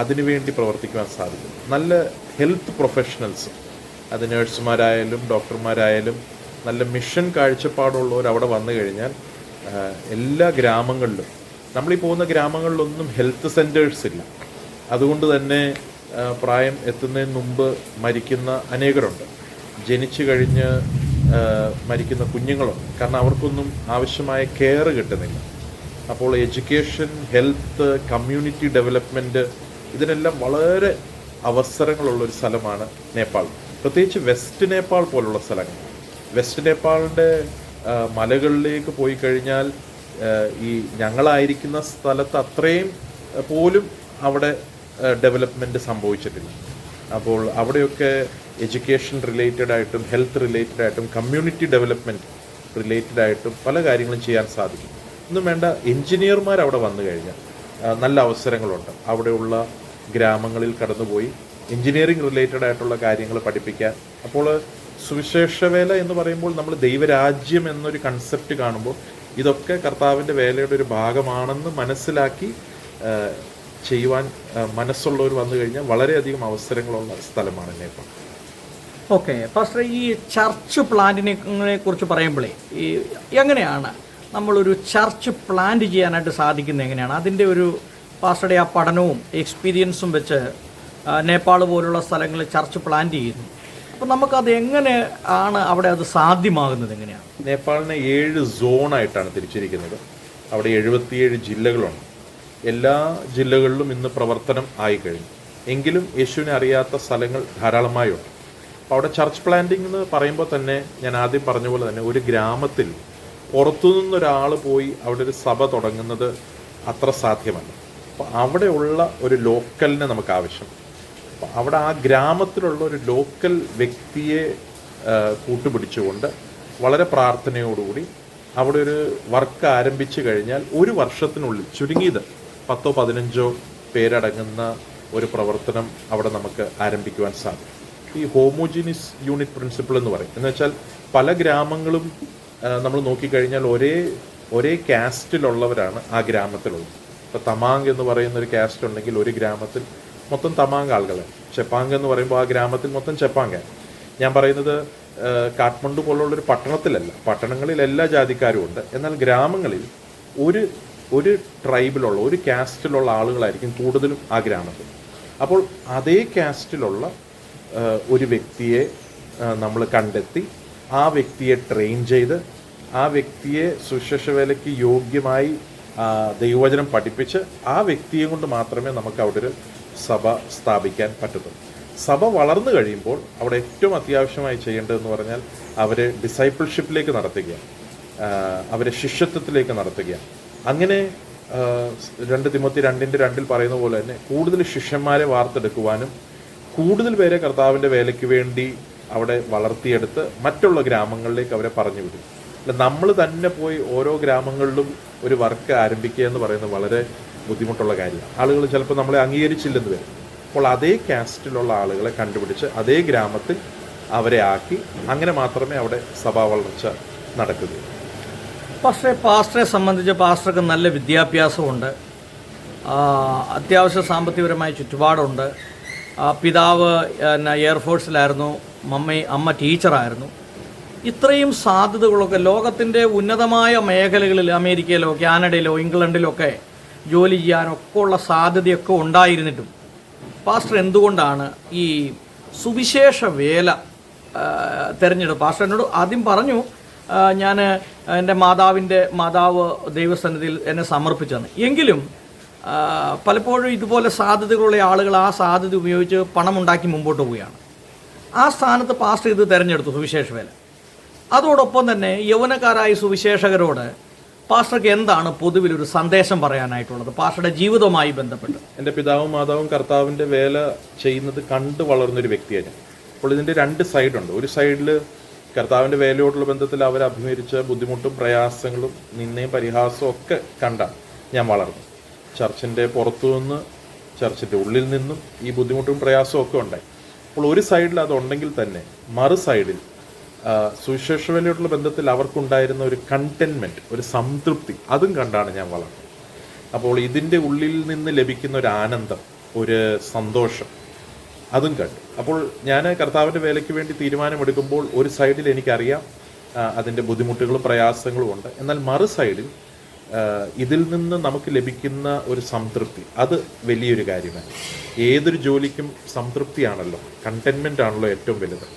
അതിനുവേണ്ടി പ്രവർത്തിക്കുവാൻ സാധിക്കും. നല്ല ഹെൽത്ത് പ്രൊഫഷണൽസ്, അത് നേഴ്സുമാരായാലും ഡോക്ടർമാരായാലും നല്ല മിഷൻ കാഴ്ചപ്പാടുള്ളവർ അവിടെ വന്നു കഴിഞ്ഞാൽ എല്ലാ ഗ്രാമങ്ങളിലും, നമ്മളീ പോകുന്ന ഗ്രാമങ്ങളിലൊന്നും ഹെൽത്ത് സെൻറ്റേഴ്സ് ഇല്ല. അതുകൊണ്ട് തന്നെ പ്രായം എത്തുന്നതിന് മുമ്പ് മരിക്കുന്ന അനേകരുണ്ട്. ജനിച്ചു കഴിഞ്ഞ് മരിക്കുന്ന കുഞ്ഞുങ്ങളുണ്ട്. കാരണം അവർക്കൊന്നും ആവശ്യമായ കെയർ കിട്ടുന്നില്ല. അപ്പോൾ എഡ്യൂക്കേഷൻ, ഹെൽത്ത്, കമ്മ്യൂണിറ്റി ഡെവലപ്മെൻറ്റ്, ഇതിനെല്ലാം വളരെ അവസരങ്ങളുള്ളൊരു സ്ഥലമാണ് നേപ്പാൾ. പ്രത്യേകിച്ച് വെസ്റ്റ് നേപ്പാൾ പോലുള്ള സ്ഥലങ്ങൾ. വെസ്റ്റ് നേപ്പാളിൻ്റെ മലകളിലേക്ക് പോയി കഴിഞ്ഞാൽ ഈ ഞങ്ങളായിരിക്കുന്ന സ്ഥലത്ത് അത്രയും പോലും അവിടെ ഡെവലപ്മെൻറ്റ് സംഭവിച്ചിട്ടില്ല. അപ്പോൾ അവിടെയൊക്കെ എഡ്യൂക്കേഷൻ റിലേറ്റഡ് ആയിട്ടും ഹെൽത്ത് റിലേറ്റഡ് ആയിട്ടും കമ്മ്യൂണിറ്റി ഡെവലപ്മെൻറ്റ് റിലേറ്റഡ് ആയിട്ടും പല കാര്യങ്ങളും ചെയ്യാൻ സാധിക്കും. ഒന്നും വേണ്ട, എൻജിനീയർമാർ അവിടെ വന്നു കഴിഞ്ഞാൽ നല്ല അവസരങ്ങളുണ്ട്. അവിടെയുള്ള ഗ്രാമങ്ങളിൽ കടന്നുപോയി എൻജിനീയറിംഗ് റിലേറ്റഡ് ആയിട്ടുള്ള കാര്യങ്ങൾ പഠിപ്പിക്കാൻ. അപ്പോൾ സുവിശേഷവേല എന്ന് പറയുമ്പോൾ നമ്മൾ ദൈവരാജ്യം എന്നൊരു കൺസെപ്റ്റ് കാണുമ്പോൾ ഇതൊക്കെ കർത്താവിൻ്റെ വേലയുടെ ഒരു ഭാഗമാണെന്ന് മനസ്സിലാക്കി ചെയ്യുവാൻ മനസ്സുള്ളവർ വന്നു കഴിഞ്ഞാൽ വളരെയധികം അവസരങ്ങളുള്ള സ്ഥലമാണ് നേപ്പാൾ. ഓക്കെ പാസ്റ്റർ, ഈ ചർച്ച് പ്ലാന്റിനെ കുറിച്ച് പറയുമ്പോഴേ ഈ എങ്ങനെയാണ് നമ്മളൊരു ചർച്ച് പ്ലാന്റ് ചെയ്യാനായിട്ട് സാധിക്കുന്നത്? എങ്ങനെയാണ് അതിൻ്റെ ഒരു പാസ്റ്ററുടെ ആ പഠനവും എക്സ്പീരിയൻസും വെച്ച് നേപ്പാൾ പോലുള്ള സ്ഥലങ്ങളിൽ ചർച്ച് പ്ലാന്റ് ചെയ്യുന്നു. അപ്പോൾ നമുക്കത് എങ്ങനെ ആണ് അവിടെ അത് സാധ്യമാകുന്നത്? എങ്ങനെയാണ്? നേപ്പാളിനെ 7 സോണായിട്ടാണ് തിരിച്ചിരിക്കുന്നത്. അവിടെ 77 ജില്ലകളുണ്ട്. എല്ലാ ജില്ലകളിലും ഇന്ന് പ്രവർത്തനം ആയിക്കഴിഞ്ഞു. എങ്കിലും യേശുവിനെ അറിയാത്ത സ്ഥലങ്ങൾ ധാരാളമായുണ്ട്. അപ്പോൾ അവിടെ ചർച്ച് പ്ലാന്റിംഗ് എന്ന് പറയുമ്പോൾ തന്നെ ഞാൻ ആദ്യം പറഞ്ഞ പോലെ തന്നെ ഒരു ഗ്രാമത്തിൽ പുറത്തുനിന്നൊരാൾ പോയി അവിടെ ഒരു സഭ തുടങ്ങുന്നത് അത്ര സാധ്യമല്ല. അപ്പോൾ അവിടെയുള്ള ഒരു ലോക്കലിനെ നമുക്ക് ആവശ്യം. അപ്പോൾ അവിടെ ആ ഗ്രാമത്തിലുള്ള ഒരു ലോക്കൽ വ്യക്തിയെ കൂട്ടുപിടിച്ചുകൊണ്ട് വളരെ പ്രാർത്ഥനയോടുകൂടി അവിടെ ഒരു വർക്ക് ആരംഭിച്ചു കഴിഞ്ഞാൽ ഒരു വർഷത്തിനുള്ളിൽ ചുരുങ്ങിയത് 10-15 പേരടങ്ങുന്ന ഒരു പ്രവർത്തനം അവിടെ നമുക്ക് ആരംഭിക്കുവാൻ സാധിക്കും. ഈ ഹോമോജീനിയസ് യൂണിറ്റ് പ്രിൻസിപ്പിൾ എന്ന് പറയും. എന്ന് വെച്ചാൽ പല ഗ്രാമങ്ങളും നമ്മൾ നോക്കിക്കഴിഞ്ഞാൽ ഒരേ കാസ്റ്റിലുള്ളവരാണ് ആ ഗ്രാമത്തിലുള്ളത്. ഇപ്പോൾ തമാങ് എന്ന് പറയുന്ന ഒരു കാസ്റ്റ് ഉണ്ടെങ്കിൽ ഒരു ഗ്രാമത്തിൽ മൊത്തം തമാങ് ആളുകളാണ്. ചെപ്പാങ് എന്ന് പറയുമ്പോൾ ആ ഗ്രാമത്തിൽ മൊത്തം ചെപ്പാങ്കാണ്. ഞാൻ പറയുന്നത് കാഠ്മണ്ഡു പോലുള്ളൊരു പട്ടണത്തിലല്ല, പട്ടണങ്ങളിൽ എല്ലാ ജാതിക്കാരും ഉണ്ട്. എന്നാൽ ഗ്രാമങ്ങളിൽ ഒരു ട്രൈബിലുള്ള ഒരു കാസ്റ്റിലുള്ള ആളുകളായിരിക്കും കൂടുതലും ആ ഗ്രാമത്തിൽ. അപ്പോൾ അതേ കാസ്റ്റിലുള്ള ഒരു വ്യക്തിയെ നമ്മൾ കണ്ടെത്തി ആ വ്യക്തിയെ ട്രെയിൻ ചെയ്ത് ആ വ്യക്തിയെ സുശേഷവേലയ്ക്ക് യോഗ്യമായി ദൈവവചനം പഠിപ്പിച്ച് ആ വ്യക്തിയെ കൊണ്ട് മാത്രമേ നമുക്ക് അവിടെ ഒരു സഭ സ്ഥാപിക്കാൻ പറ്റത്തുള്ളൂ. സഭ വളർന്നു കഴിയുമ്പോൾ അവിടെ ഏറ്റവും അത്യാവശ്യമായി ചെയ്യേണ്ടതെന്ന് പറഞ്ഞാൽ അവരെ ഡിസൈപ്പിൾഷിപ്പിലേക്ക് നടത്തുകയാണ്, അവരെ ശിഷ്യത്വത്തിലേക്ക് നടത്തുകയാണ്. അങ്ങനെ 2 തിമോത്തി 2:2 പറയുന്ന പോലെ തന്നെ കൂടുതൽ ശിഷ്യന്മാരെ വാർത്തെടുക്കുവാനും കൂടുതൽ പേരെ കർത്താവിൻ്റെ വേലയ്ക്ക് വേണ്ടി അവിടെ വളർത്തിയെടുത്ത് മറ്റുള്ള ഗ്രാമങ്ങളിലേക്ക് അവരെ പറഞ്ഞു വിടും. അല്ല നമ്മൾ തന്നെ പോയി ഓരോ ഗ്രാമങ്ങളിലും ഒരു വർക്ക് ആരംഭിക്കുക എന്ന് പറയുന്നത് വളരെ ബുദ്ധിമുട്ടുള്ള കാര്യമാണ്. ആളുകൾ ചിലപ്പോൾ നമ്മളെ അംഗീകരിച്ചില്ലെന്ന് വരും. അപ്പോൾ അതേ കാസ്റ്റിലുള്ള ആളുകളെ കണ്ടുപിടിച്ച് അതേ ഗ്രാമത്തിൽ അവരെ ആക്കി അങ്ങനെ മാത്രമേ അവിടെ സഭാ വളർച്ച നടക്കുകയുള്ളൂ. പക്ഷേ പാസ്റ്ററെ സംബന്ധിച്ച് പാസ്റ്റർക്ക് നല്ല വിദ്യാഭ്യാസമുണ്ട്, അത്യാവശ്യ സാമ്പത്തികപരമായ ചുറ്റുപാടുണ്ട്. പിതാവ് എയർഫോഴ്സിലായിരുന്നു, അമ്മ ടീച്ചറായിരുന്നു. ഇത്രയും സാധ്യതകളൊക്കെ ലോകത്തിൻ്റെ ഉന്നതമായ മേഖലകളിൽ അമേരിക്കയിലോ കാനഡയിലോ ഇംഗ്ലണ്ടിലോ ഒക്കെ ജോലി ചെയ്യാനൊക്കെ ഉള്ള സാധ്യതയൊക്കെ ഉണ്ടായിരുന്നിട്ടും പാസ്റ്റർ എന്തുകൊണ്ടാണ് ഈ സുവിശേഷ വേല തിരഞ്ഞെടുപ്പ്? പാസ്റ്റർ എന്നോട് ആദ്യം പറഞ്ഞു, ഞാൻ എൻ്റെ മാതാവ് ദൈവസന്നിധിയിൽ എന്നെ സമർപ്പിച്ചെന്ന്. എങ്കിലും പലപ്പോഴും ഇതുപോലെ സാധ്യതകളുള്ള ആളുകൾ ആ സാധ്യത ഉപയോഗിച്ച് പണമുണ്ടാക്കി മുമ്പോട്ട് പോവുകയാണ്. ആ സ്ഥാനത്ത് പാസ്റ്റർ ഇത് തിരഞ്ഞെടുത്തു, സുവിശേഷ വേല. അതോടൊപ്പം തന്നെ യൗവനക്കാരായ സുവിശേഷകരോട് പാസ്റ്റർക്ക് എന്താണ് പൊതുവിലൊരു സന്ദേശം പറയാനായിട്ടുള്ളത് പാസ്റ്ററുടെ ജീവിതവുമായി ബന്ധപ്പെട്ട്? എൻ്റെ പിതാവും മാതാവും കർത്താവിൻ്റെ വേല ചെയ്യുന്നത് കണ്ടു വളർന്നൊരു വ്യക്തിയാണ് ഞാൻ. അപ്പോൾ ഇതിൻ്റെ രണ്ട് സൈഡുണ്ട്. ഒരു സൈഡിൽ കർത്താവിൻ്റെ വേലയോടുള്ള ബന്ധത്തിൽ അവർ അഭിമുഖീകരിച്ച ബുദ്ധിമുട്ടും പ്രയാസങ്ങളും നിന്നയും പരിഹാസവും ഒക്കെ കണ്ടാണ് ഞാൻ വളർന്നു. ചർച്ചിൻ്റെ പുറത്തുനിന്ന് ചർച്ചിൻ്റെ ഉള്ളിൽ നിന്നും ഈ ബുദ്ധിമുട്ടും പ്രയാസവും ഒക്കെ ഉണ്ടായി. അപ്പോൾ ഒരു സൈഡിൽ അതുണ്ടെങ്കിൽ തന്നെ മറു സൈഡിൽ സുവിശേഷ വേലയോടുള്ള ബന്ധത്തിൽ അവർക്കുണ്ടായിരുന്ന ഒരു കണ്ടെയ്ൻമെൻറ്റ്, ഒരു സംതൃപ്തി, അതും കണ്ടാണ് ഞാൻ വളർന്നത്. അപ്പോൾ ഇതിൻ്റെ ഉള്ളിൽ നിന്ന് ലഭിക്കുന്ന ഒരു ആനന്ദം, ഒരു സന്തോഷം, അതും കണ്ടു. അപ്പോൾ ഞാൻ കർത്താവിൻ്റെ വേലയ്ക്ക് വേണ്ടി തീരുമാനമെടുക്കുമ്പോൾ ഒരു സൈഡിൽ എനിക്കറിയാം അതിൻ്റെ ബുദ്ധിമുട്ടുകളും പ്രയാസങ്ങളും ഉണ്ട്. എന്നാൽ മറു സൈഡിൽ ഇതിൽ നിന്ന് നമുക്ക് ലഭിക്കുന്ന ഒരു സംതൃപ്തി, അത് വലിയൊരു കാര്യമാണ്. ഏതൊരു ജോലിക്കും സംതൃപ്തിയാണല്ലോ, കണ്ടെയ്ൻമെൻ്റ് ആണല്ലോ ഏറ്റവും വലുത്.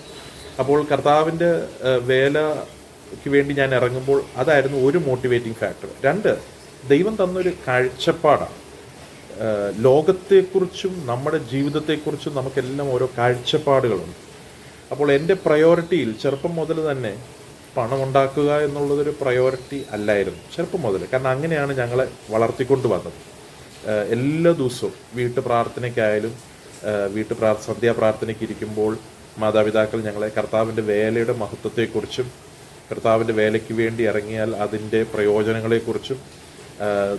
അപ്പോൾ കർത്താവിൻ്റെ വേലയ്ക്ക് വേണ്ടി ഞാൻ ഇറങ്ങുമ്പോൾ അതായിരുന്നു ഒരു മോട്ടിവേറ്റിംഗ് ഫാക്ടർ. രണ്ട്, ദൈവം തന്നൊരു കാഴ്ചപ്പാടാണ്. ലോകത്തെക്കുറിച്ചും നമ്മുടെ ജീവിതത്തെക്കുറിച്ചും നമുക്കെല്ലാം ഓരോ കാഴ്ചപ്പാടുകളുണ്ട്. അപ്പോൾ എൻ്റെ പ്രയോറിറ്റിയിൽ ചെറുപ്പം മുതൽ തന്നെ പണമുണ്ടാക്കുക എന്നുള്ളതൊരു പ്രയോറിറ്റി അല്ലായിരുന്നു, ചെറുപ്പം മുതൽ. കാരണം അങ്ങനെയാണ് ഞങ്ങളെ വളർത്തിക്കൊണ്ട് വന്നത്. എല്ലാ ദിവസവും വീട്ടു പ്രാർത്ഥനയ്ക്കായാലും സന്ധ്യാപ്രാർത്ഥനയ്ക്ക് ഇരിക്കുമ്പോൾ മാതാപിതാക്കൾ ഞങ്ങളെ കർത്താവിൻ്റെ വേലയുടെ മഹത്വത്തെക്കുറിച്ചും കർത്താവിൻ്റെ വേലയ്ക്ക് വേണ്ടി ഇറങ്ങിയാൽ അതിൻ്റെ പ്രയോജനങ്ങളെക്കുറിച്ചും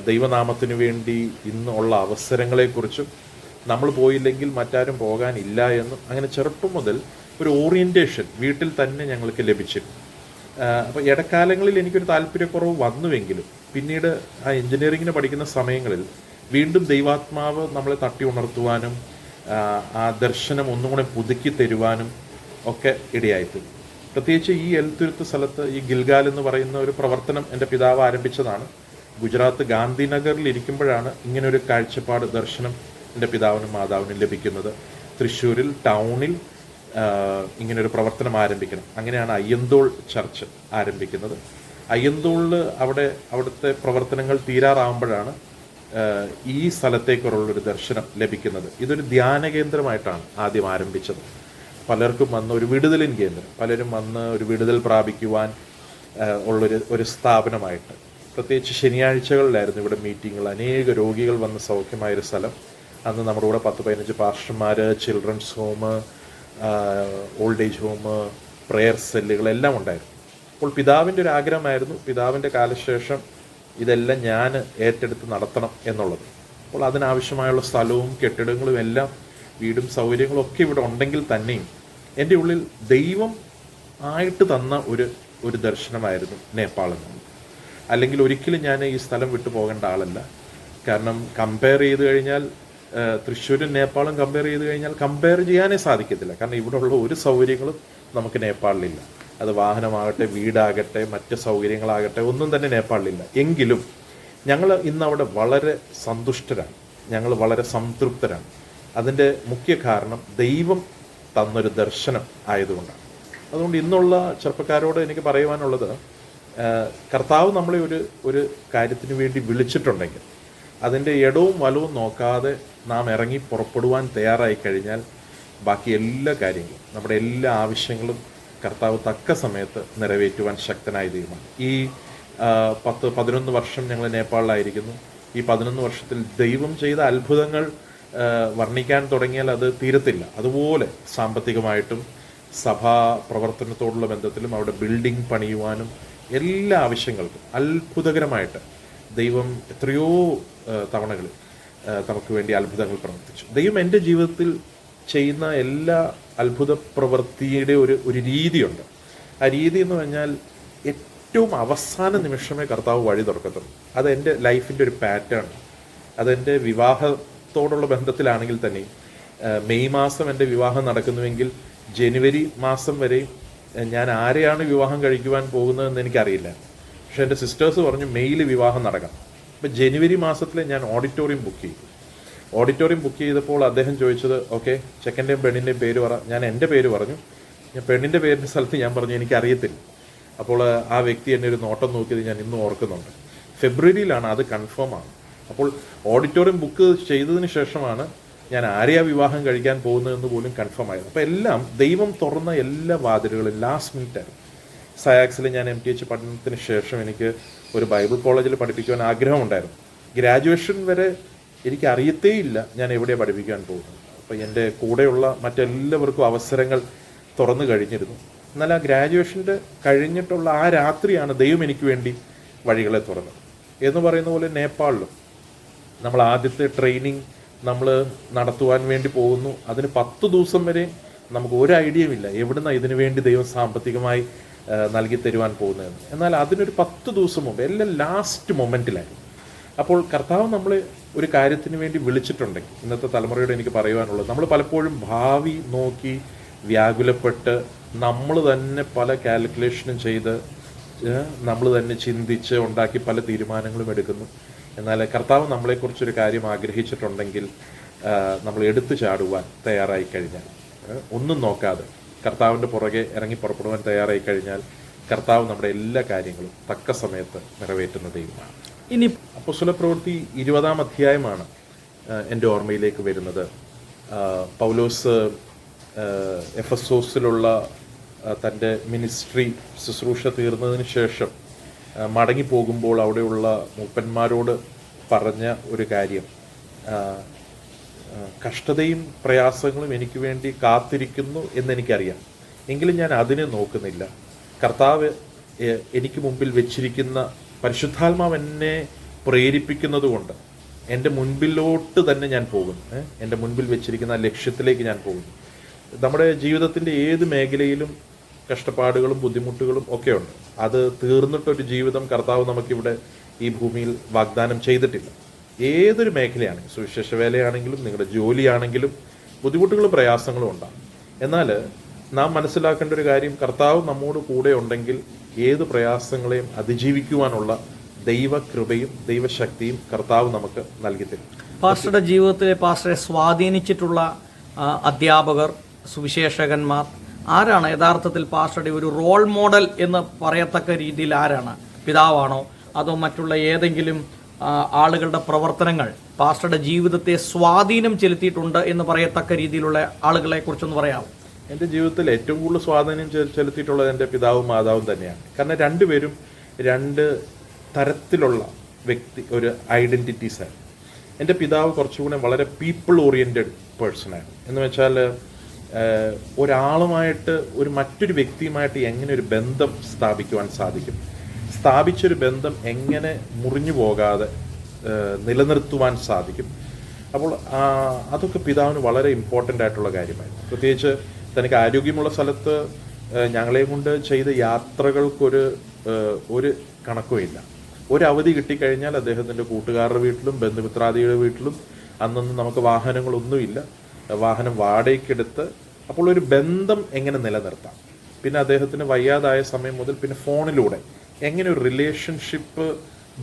ദൈവനാമത്തിന് വേണ്ടി ഇന്ന് ഉള്ള അവസരങ്ങളെക്കുറിച്ചും നമ്മൾ പോയില്ലെങ്കിൽ മറ്റാരും പോകാനില്ല എന്നും അങ്ങനെ ചെറുപ്പം മുതൽ ഒരു ഓറിയൻറ്റേഷൻ വീട്ടിൽ തന്നെ ഞങ്ങൾക്ക് ലഭിച്ചിരുന്നു. അപ്പോൾ ഇടക്കാലങ്ങളിൽ എനിക്കൊരു താല്പര്യക്കുറവ് വന്നുവെങ്കിലും പിന്നീട് ആ എൻജിനീയറിങ്ങിന് പഠിക്കുന്ന സമയങ്ങളിൽ വീണ്ടും ദൈവാത്മാവ് നമ്മളെ തട്ടി ഉണർത്തുവാനും ആ ദർശനം ഒന്നും കൂടെ പുതുക്കി തരുവാനും ഒക്കെ ഇടയായിത്തീരും. പ്രത്യേകിച്ച് ഈ എൽത്തുരുത്ത് സ്ഥലത്ത് ഈ ഗിൽഗാൽ എന്ന് പറയുന്ന ഒരു പ്രവർത്തനം എൻ്റെ പിതാവ് ആരംഭിച്ചതാണ്. ഗുജറാത്ത് ഗാന്ധിനഗറിൽ ഇരിക്കുമ്പോഴാണ് ഇങ്ങനൊരു കാഴ്ചപ്പാട്, ദർശനം എൻ്റെ പിതാവിനും മാതാവിനും ലഭിക്കുന്നത്. തൃശ്ശൂരിൽ ടൗണിൽ ഇങ്ങനൊരു പ്രവർത്തനം ആരംഭിക്കണം. അങ്ങനെയാണ് അയ്യന്തോൾ ചർച്ച് ആരംഭിക്കുന്നത്. അയ്യന്തോളിൽ അവിടുത്തെ പ്രവർത്തനങ്ങൾ തീരാറാകുമ്പോഴാണ് ഈ സ്ഥലത്തേക്കുള്ളൊരു ദർശനം ലഭിക്കുന്നത്. ഇതൊരു ധ്യാന കേന്ദ്രമായിട്ടാണ് ആദ്യം ആരംഭിച്ചത്. പലർക്കും വന്ന് ഒരു വിടുതലിൻ കേന്ദ്രം, പലരും വന്ന് ഒരു വിടുതൽ പ്രാപിക്കുവാൻ ഒരു സ്ഥാപനമായിട്ട്. പ്രത്യേകിച്ച് ശനിയാഴ്ചകളിലായിരുന്നു ഇവിടെ മീറ്റിങ്ങുകൾ. അനേക രോഗികൾ വന്ന് സൗഖ്യമായൊരു സ്ഥലം. അന്ന് നമ്മുടെ കൂടെ 10-15 പാസ്റ്റർമാർ, children's home, old age home, prayer സെല്ലുകളെല്ലാം ഉണ്ടായിരുന്നു. അപ്പോൾ പിതാവിൻ്റെ ഒരു ആഗ്രഹമായിരുന്നു, പിതാവിൻ്റെ കാലശേഷം ഇതെല്ലാം ഞാൻ ഏറ്റെടുത്ത് നടത്തണം എന്നുള്ളത്. അപ്പോൾ അതിനാവശ്യമായുള്ള സ്ഥലവും കെട്ടിടങ്ങളും എല്ലാം, വീടും സൗകര്യങ്ങളും ഒക്കെ ഇവിടെ ഉണ്ടെങ്കിൽ തന്നെയും എൻ്റെ ഉള്ളിൽ ദൈവം ആയിട്ട് തന്ന ഒരു ദർശനമായിരുന്നു നേപ്പാൾ എന്നത്. അല്ലെങ്കിൽ ഒരിക്കലും ഞാൻ ഈ സ്ഥലം വിട്ടു പോകേണ്ട ആളല്ല. കാരണം കമ്പയർ ചെയ്ത് കഴിഞ്ഞാൽ തൃശ്ശൂരും നേപ്പാളും കമ്പയർ ചെയ്ത് കഴിഞ്ഞാൽ കമ്പയർ ചെയ്യാനേ സാധിക്കത്തില്ല. കാരണം ഇവിടെ ഉള്ള ഒരു സൗകര്യങ്ങളും നമുക്ക് നേപ്പാളിലില്ല. അത് വാഹനമാകട്ടെ, വീടാകട്ടെ, മറ്റ് സൗകര്യങ്ങളാകട്ടെ, ഒന്നും തന്നെ നേപ്പാളിലില്ല. എങ്കിലും ഞങ്ങൾ ഇന്ന് അവിടെ വളരെ സന്തുഷ്ടരാണ്, ഞങ്ങൾ വളരെ സംതൃപ്തരാണ്. അതിൻ്റെ മുഖ്യ കാരണം ദൈവം തന്നൊരു ദർശനം ആയതുകൊണ്ടാണ്. അതുകൊണ്ട് ഇന്നുള്ള ചെറുപ്പക്കാരോട് എനിക്ക് പറയുവാനുള്ളത്, കർത്താവ് നമ്മളെ ഒരു കാര്യത്തിന് വേണ്ടി വിളിച്ചിട്ടുണ്ടെങ്കിൽ അതിൻ്റെ ഇടവും വലവും നോക്കാതെ നാം ഇറങ്ങി പുറപ്പെടുവാൻ തയ്യാറായി കഴിഞ്ഞാൽ ബാക്കി എല്ലാ കാര്യങ്ങളും, നമ്മുടെ എല്ലാ ആവശ്യങ്ങളും കർത്താവ് തക്ക സമയത്ത് നിറവേറ്റുവാൻ ശക്തനായ ദൈവമാണ്. ഈ 10-11 വർഷം ഞങ്ങൾ നേപ്പാളിലായിരിക്കുന്നു. ഈ 11 വർഷത്തിൽ ദൈവം ചെയ്ത അത്ഭുതങ്ങൾ വർണ്ണിക്കാൻ തുടങ്ങിയാൽ അത് തീരത്തില്ല. അതുപോലെ സാമ്പത്തികമായിട്ടും സഭാ പ്രവർത്തനത്തോടുള്ള ബന്ധത്തിലും അവിടെ ബിൽഡിംഗ് പണിയുവാനും എല്ലാ ആവശ്യങ്ങൾക്കും അത്ഭുതകരമായിട്ട് ദൈവം എത്രയോ തവണകളിൽ നമുക്ക് വേണ്ടി അത്ഭുതങ്ങൾ പ്രവർത്തിച്ചു. ദൈവം എൻ്റെ ജീവിതത്തിൽ ചെയ്യുന്ന എല്ലാ അത്ഭുത പ്രവൃത്തിയുടെ ഒരു രീതിയുണ്ട്. ആ രീതി എന്ന് പറഞ്ഞാൽ ഏറ്റവും അവസാന നിമിഷമേ കർത്താവ് വഴി തുറക്കത്തുള്ളൂ. അത് എൻ്റെ ലൈഫിൻ്റെ ഒരു പാറ്റേൺ. അതെൻ്റെ വിവാഹത്തോടുള്ള ബന്ധത്തിലാണെങ്കിൽ തന്നെ മെയ് മാസം എൻ്റെ വിവാഹം നടക്കുന്നുവെങ്കിൽ ജനുവരി മാസം വരെ ഞാൻ ആരെയാണ് വിവാഹം കഴിക്കുവാൻ പോകുന്നതെന്ന് എനിക്കറിയില്ല. പക്ഷെ എൻ്റെ സിസ്റ്റേഴ്സ് പറഞ്ഞു മെയ്യിൽ വിവാഹം നടക്കാം. അപ്പോൾ ജനുവരി മാസത്തിൽ ഞാൻ ഓഡിറ്റോറിയം ബുക്ക് ചെയ്തു. ഓഡിറ്റോറിയം ബുക്ക് ചെയ്തപ്പോൾ അദ്ദേഹം ചോദിച്ചത്, ഓക്കെ ചെക്കൻ്റെയും പെണ്ണിൻ്റെയും പേര് പറ. ഞാൻ എൻ്റെ പേര് പറഞ്ഞു. ഞാൻ പെണ്ണിൻ്റെ പേരിൻ്റെ സ്ഥലത്ത് ഞാൻ പറഞ്ഞു എനിക്കറിയത്തില്ല. അപ്പോൾ ആ വ്യക്തി എന്നെ ഒരു നോട്ടം നോക്കിയത് ഞാൻ ഇന്നും ഓർക്കുന്നുണ്ട്. ഫെബ്രുവരിയിലാണ് അത് കൺഫേം ആണ്. അപ്പോൾ ഓഡിറ്റോറിയം ബുക്ക് ചെയ്തതിന് ശേഷമാണ് ഞാൻ ആരെയാ വിവാഹം കഴിക്കാൻ പോകുന്നതെന്ന് പോലും കൺഫേം ആയത്. അപ്പോൾ എല്ലാം ദൈവം തുറന്ന എല്ലാ വാതിലുകളും ലാസ്റ്റ് മിനിറ്റായിരുന്നു. സയാക്സിൽ ഞാൻ MTH പഠനത്തിന് ശേഷം എനിക്ക് ഒരു ബൈബിൾ കോളേജിൽ പഠിപ്പിക്കുവാൻ ആഗ്രഹമുണ്ടായിരുന്നു. ഗ്രാജുവേഷൻ വരെ എനിക്ക് അറിയത്തേയില്ല ഞാൻ എവിടെയാണ് പഠിപ്പിക്കാൻ പോകുന്നത്. അപ്പോൾ എൻ്റെ കൂടെയുള്ള മറ്റെല്ലാവർക്കും അവസരങ്ങൾ തുറന്നു കഴിഞ്ഞിരുന്നു. എന്നാൽ ആ ഗ്രാജുവേഷൻ്റെ കഴിഞ്ഞിട്ടുള്ള ആ രാത്രിയാണ് ദൈവം എനിക്ക് വേണ്ടി വഴികളെ തുറന്നത്. എന്ന് പറയുന്ന പോലെ നേപ്പാളിലും നമ്മൾ ആദ്യത്തെ ട്രെയിനിങ് നമ്മൾ നടത്തുവാൻ വേണ്ടി പോകുന്നു. അതിന് 10 ദിവസം വരെ നമുക്ക് ഒരു ഐഡിയയും ഇല്ല എവിടുന്ന ഇതിനു വേണ്ടി ദൈവം സാമ്പത്തികമായി നൽകി തരുവാൻ പോകുന്നതെന്ന്. എന്നാൽ അതിനൊരു 10 ദിവസം മുമ്പ് എല്ലാം ലാസ്റ്റ് മൊമെൻറ്റിലായിരുന്നു. അപ്പോൾ കർത്താവ് നമ്മളെ ഒരു കാര്യത്തിന് വേണ്ടി വിളിച്ചിട്ടുണ്ടെങ്കിൽ ഇന്നത്തെ തലമുറയോട് എനിക്ക് പറയുവാനുള്ളത്, നമ്മൾ പലപ്പോഴും ഭാവി നോക്കി വ്യാകുലപ്പെട്ട് നമ്മൾ തന്നെ പല കാൽക്കുലേഷനും ചെയ്ത് നമ്മൾ തന്നെ ചിന്തിച്ച് ഉണ്ടാക്കി പല തീരുമാനങ്ങളും എടുക്കുന്നു. എന്നാൽ കർത്താവ് നമ്മളെക്കുറിച്ചൊരു കാര്യം ആഗ്രഹിച്ചിട്ടുണ്ടെങ്കിൽ നമ്മൾ എടുത്തു ചാടുവാൻ തയ്യാറായി കഴിഞ്ഞാൽ, ഒന്നും നോക്കാതെ കർത്താവിൻ്റെ പുറകെ ഇറങ്ങി പുറപ്പെടുവാൻ തയ്യാറായി കഴിഞ്ഞാൽ കർത്താവ് നമ്മുടെ എല്ലാ കാര്യങ്ങളും തക്ക സമയത്ത് നിറവേറ്റുന്ന ദൈവമാണ്. ഇനി അപ്പോസ്തലപ്രവൃത്തി 20-ാം അധ്യായമാണ് എൻ്റെ ഓർമ്മയിലേക്ക് വരുന്നത്. പൗലോസ് എഫെസോസിലുള്ള തൻ്റെ മിനിസ്ട്രി ശുശ്രൂഷ തീർന്നതിന് ശേഷം മടങ്ങിപ്പോകുമ്പോൾ അവിടെയുള്ള മൂപ്പന്മാരോട് പറഞ്ഞ ഒരു കാര്യം, കഷ്ടതയും പ്രയാസങ്ങളും എനിക്ക് വേണ്ടി കാത്തിരിക്കുന്നു എന്നെനിക്കറിയാം, എങ്കിലും ഞാൻ അതിനെ നോക്കുന്നില്ല. കർത്താവ് എനിക്ക് മുമ്പിൽ വെച്ചിരിക്കുന്ന പരിശുദ്ധാത്മാവ് എന്നെ പ്രേരിപ്പിക്കുന്നത് കൊണ്ട് എൻ്റെ മുൻപിലോട്ട് തന്നെ ഞാൻ പോകുന്നു. എൻ്റെ മുൻപിൽ വെച്ചിരിക്കുന്ന ലക്ഷ്യത്തിലേക്ക് ഞാൻ പോകുന്നു. നമ്മുടെ ജീവിതത്തിൻ്റെ ഏത് മേഖലയിലും കഷ്ടപ്പാടുകളും ബുദ്ധിമുട്ടുകളും ഒക്കെ ഉണ്ട്. അത് തീർന്നിട്ടൊരു ജീവിതം കർത്താവ് നമുക്കിവിടെ ഈ ഭൂമിയിൽ വാഗ്ദാനം ചെയ്തിട്ടില്ല. ഏതൊരു മേഖലയാണെങ്കിലും, സുവിശേഷ വേലയാണെങ്കിലും നിങ്ങളുടെ ജോലിയാണെങ്കിലും ബുദ്ധിമുട്ടുകളും പ്രയാസങ്ങളും ഉണ്ടാകും. എന്നാൽ നാം മനസ്സിലാക്കേണ്ട ഒരു കാര്യം, കർത്താവ് നമ്മോട് കൂടെ ഉണ്ടെങ്കിൽ ഏത് പ്രയാസങ്ങളെയും അതിജീവിക്കുവാനുള്ള ദൈവകൃപയും ദൈവശക്തിയും കർത്താവ് നമുക്ക് നൽകി തരും. പാസ്റ്ററുടെ ജീവിതത്തിലെ പാസ്റ്ററെ സ്വാധീനിച്ചിട്ടുള്ള അധ്യാപകർ, സുവിശേഷകന്മാർ ആരാണ് യഥാർത്ഥത്തിൽ പാസ്റ്ററുടെ ഒരു റോൾ മോഡൽ എന്ന് പറയത്തക്ക രീതിയിൽ ആരാണ്? പിതാവാണോ അതോ മറ്റുള്ള ഏതെങ്കിലും ആളുകളുടെ പ്രവർത്തനങ്ങൾ പാസ്റ്ററുടെ ജീവിതത്തെ സ്വാധീനം ചെലുത്തിയിട്ടുണ്ട് എന്ന് പറയത്തക്ക രീതിയിലുള്ള ആളുകളെ കുറിച്ചൊന്ന് പറയാമോ? എൻ്റെ ജീവിതത്തിൽ ഏറ്റവും കൂടുതൽ സ്വാധീനം ചെലുത്തിയിട്ടുള്ളത് എൻ്റെ പിതാവും മാതാവും തന്നെയാണ്. കാരണം രണ്ടുപേരും രണ്ട് തരത്തിലുള്ള ഒരു ഐഡൻറ്റിറ്റീസാണ്. എൻ്റെ പിതാവ് കുറച്ചുകൂടെ വളരെ പീപ്പിൾ ഓറിയൻറ്റഡ് പേഴ്സണാണ്. എന്ന് വെച്ചാൽ ഒരാളുമായിട്ട് മറ്റൊരു വ്യക്തിയുമായിട്ട് എങ്ങനെ ഒരു ബന്ധം സ്ഥാപിക്കുവാൻ സാധിക്കും, സ്ഥാപിച്ചൊരു ബന്ധം എങ്ങനെ മുറിഞ്ഞു പോകാതെ നിലനിർത്തുവാൻ സാധിക്കും. അപ്പോൾ അതൊക്കെ പിതാവിന് വളരെ ഇമ്പോർട്ടൻ്റ് ആയിട്ടുള്ള കാര്യമായിരുന്നു. പ്രത്യേകിച്ച് തനിക്ക് ആരോഗ്യമുള്ള സ്ഥലത്ത് ഞങ്ങളെ കൊണ്ട് ചെയ്ത യാത്രകൾക്കൊരു കണക്കുമില്ല. ഒരു അവധി കിട്ടിക്കഴിഞ്ഞാൽ അദ്ദേഹത്തിൻ്റെ കൂട്ടുകാരുടെ വീട്ടിലും ബന്ധുമിത്രാദിയുടെ വീട്ടിലും അന്നൊന്നും നമുക്ക് വാഹനങ്ങളൊന്നുമില്ല, വാഹനം വാടകയ്ക്കെടുത്ത് അപ്പോൾ ഒരു ബന്ധം എങ്ങനെ നിലനിർത്താം. പിന്നെ അദ്ദേഹത്തിന് വയ്യാതായ സമയം മുതൽ പിന്നെ ഫോണിലൂടെ എങ്ങനെ ഒരു റിലേഷൻഷിപ്പ്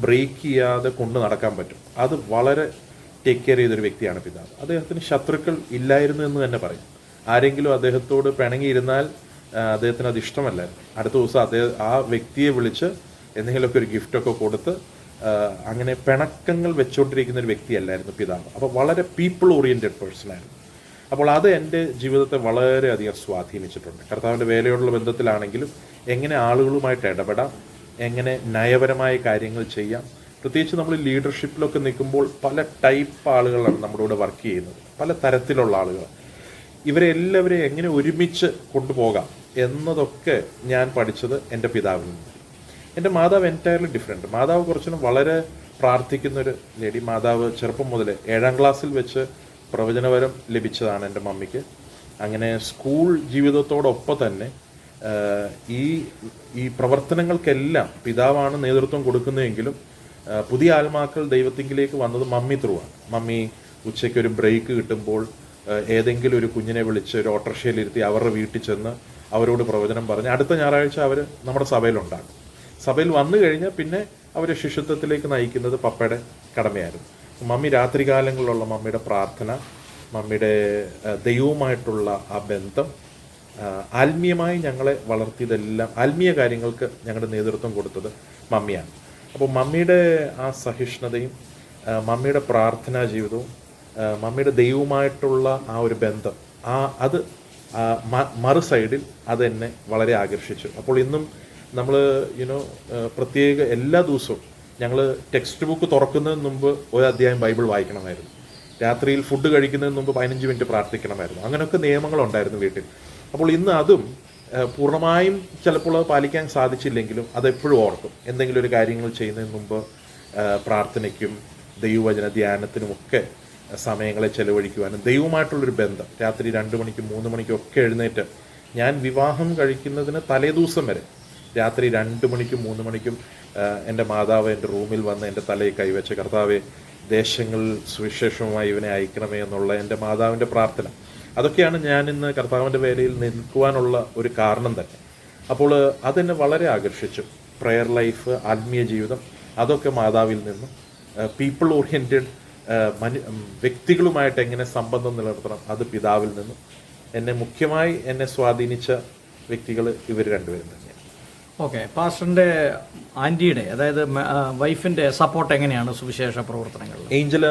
ബ്രേക്ക് ചെയ്യാതെ കൊണ്ടു നടക്കാൻ പറ്റും, അത് വളരെ ടേക്ക് കെയർ ചെയ്തൊരു വ്യക്തിയാണ് പിതാവ്. അദ്ദേഹത്തിന് ശത്രുക്കൾ ഇല്ലായിരുന്നു എന്ന് തന്നെ പറയും. ആരെങ്കിലും അദ്ദേഹത്തോട് പിണങ്ങിയിരുന്നാൽ അദ്ദേഹത്തിന് അത് ഇഷ്ടമല്ലായിരുന്നു. അടുത്ത ദിവസം ആ വ്യക്തിയെ വിളിച്ച് എന്തെങ്കിലുമൊക്കെ ഒരു ഗിഫ്റ്റൊക്കെ കൊടുത്ത് അങ്ങനെ പിണക്കങ്ങൾ വെച്ചുകൊണ്ടിരിക്കുന്ന ഒരു വ്യക്തിയല്ലായിരുന്നു പിതാവ്. അപ്പോൾ വളരെ പീപ്പിൾ ഓറിയൻറ്റഡ് പേഴ്സണായിരുന്നു. അപ്പോൾ അത് എൻ്റെ ജീവിതത്തെ വളരെയധികം സ്വാധീനിച്ചിട്ടുണ്ട്. കർത്താവിൻ്റെ വേലയോടുള്ള ബന്ധത്തിലാണെങ്കിലും എങ്ങനെ ആളുകളുമായിട്ട് ഇടപെടാം, എങ്ങനെ നയപരമായ കാര്യങ്ങൾ ചെയ്യാം. പ്രത്യേകിച്ച് നമ്മൾ ലീഡർഷിപ്പിലൊക്കെ നിൽക്കുമ്പോൾ പല ടൈപ്പ് ആളുകളാണ് നമ്മുടെ കൂടെ വർക്ക് ചെയ്യുന്നത്, പല തരത്തിലുള്ള ആളുകൾ. ഇവരെല്ലാവരെയും എങ്ങനെ ഒരുമിച്ച് കൊണ്ടുപോകാം എന്നതൊക്കെ ഞാൻ പഠിച്ചത് എൻ്റെ പിതാവിൽ നിന്ന്. എൻ്റെ മാതാവ് എൻറ്റയർലി ഡിഫറെൻറ്റ്. മാതാവ് കുറച്ചും വളരെ പ്രാർത്ഥിക്കുന്നൊരു ലേഡി. മാതാവ് ചെറുപ്പം മുതൽ 7-ാം ക്ലാസ്സിൽ വെച്ച് പ്രവചനവരം ലഭിച്ചതാണ് എൻ്റെ മമ്മിക്ക്. അങ്ങനെ സ്കൂൾ ജീവിതത്തോടൊപ്പം തന്നെ ഈ ഈ പ്രവർത്തനങ്ങൾക്കെല്ലാം പിതാവാണ് നേതൃത്വം കൊടുക്കുന്നതെങ്കിലും പുതിയ ആത്മാക്കൾ ദൈവത്തിങ്കിലേക്ക് വന്നത് മമ്മി ത്രൂ ആണ്. മമ്മി ഉച്ചയ്ക്ക് ഒരു ബ്രേക്ക് കിട്ടുമ്പോൾ ഏതെങ്കിലും ഒരു കുഞ്ഞിനെ വിളിച്ച് ഒരു ഓട്ടോറിക്ഷയിലിരുത്തി അവരുടെ വീട്ടിൽ ചെന്ന് അവരോട് പ്രവചനം പറഞ്ഞ് അടുത്ത ഞായറാഴ്ച അവർ നമ്മുടെ സഭയിലുണ്ടാകും. സഭയിൽ വന്നു കഴിഞ്ഞാൽ പിന്നെ അവരെ ശിഷ്യത്വത്തിലേക്ക് നയിക്കുന്നത് പപ്പയുടെ കടമയായിരുന്നു. മമ്മി രാത്രികാലങ്ങളിലുള്ള മമ്മിയുടെ പ്രാർത്ഥന, മമ്മിയുടെ ദൈവവുമായിട്ടുള്ള ആ ബന്ധം, ആത്മീയമായി ഞങ്ങളെ വളർത്തിയതെല്ലാം, ആത്മീയ കാര്യങ്ങൾക്ക് ഞങ്ങളുടെ നേതൃത്വം കൊടുത്തത് മമ്മിയാണ്. അപ്പോൾ മമ്മിയുടെ ആ സഹിഷ്ണുതയും മമ്മിയുടെ പ്രാർത്ഥനാ ജീവിതവും മമ്മിയുടെ ദൈവവുമായിട്ടുള്ള ആ ഒരു ബന്ധം, അത് മറു സൈഡിൽ അത് എന്നെ വളരെ ആകർഷിച്ചു. അപ്പോൾ ഇന്നും നമ്മൾ പ്രത്യേക എല്ലാ ദിവസവും ഞങ്ങൾ ടെക്സ്റ്റ് ബുക്ക് തുറക്കുന്നതിന് മുമ്പ് ഒരു അധ്യായം ബൈബിൾ വായിക്കണമായിരുന്നു. രാത്രിയിൽ ഫുഡ് കഴിക്കുന്നതിന് മുമ്പ് 15 മിനിറ്റ് പ്രാർത്ഥിക്കണമായിരുന്നു. അങ്ങനെയൊക്കെ നിയമങ്ങളുണ്ടായിരുന്നു വീട്ടിൽ. അപ്പോൾ ഇന്ന് അതും പൂർണ്ണമായും ചിലപ്പോൾ അത് പാലിക്കാൻ സാധിച്ചില്ലെങ്കിലും അതെപ്പോഴും ഓർക്കും. എന്തെങ്കിലും ഒരു കാര്യങ്ങൾ ചെയ്യുന്നതിന് മുമ്പ് പ്രാർത്ഥനയ്ക്കും ദൈവവചന ധ്യാനത്തിനുമൊക്കെ സമയങ്ങളെ ചെലവഴിക്കുവാനും ദൈവമായിട്ടുള്ളൊരു ബന്ധം, രാത്രി 2 മണിക്കും 3 മണിക്കും ഒക്കെ എഴുന്നേറ്റ്, ഞാൻ വിവാഹം കഴിക്കുന്നതിന് തലേദിവസം വരെ രാത്രി 2 മണിക്കും 3 മണിക്കും എൻ്റെ മാതാവ് എൻ്റെ റൂമിൽ വന്ന് എൻ്റെ തലയിൽ കൈവച്ച്, കർത്താവെ ദേശങ്ങളിൽ സുവിശേഷവുമായി ഇവനെ അയക്കണമേ എന്നുള്ള എൻ്റെ മാതാവിൻ്റെ പ്രാർത്ഥന, അതൊക്കെയാണ് ഞാൻ ഇന്ന് കർത്താവിൻ്റെ വേലയിൽ നിൽക്കുവാനുള്ള ഒരു കാരണം തന്നെ. അപ്പോൾ അതെന്നെ വളരെ ആകർഷിച്ചു. പ്രെയർ ലൈഫ്, ആത്മീയ ജീവിതം, അതൊക്കെ മാതാവിൽ നിന്നും, പീപ്പിൾ ഓറിയൻറ്റഡ് വ്യക്തികളുമായിട്ട് എങ്ങനെ സംബന്ധം നിലനിർത്തണം, അത് പിതാവിൽ നിന്നും. മുഖ്യമായി എന്നെ സ്വാധീനിച്ച വ്യക്തികൾ ഇവർ രണ്ടുപേരും തന്നെയാണ്. ഓക്കെ, പാസ്റ്ററിന്റെ ആന്റിയുടെ, അതായത് വൈഫിന്റെ സപ്പോർട്ട് എങ്ങനെയാണ് സുവിശേഷ പ്രവർത്തനങ്ങളിൽ? ഏഞ്ചല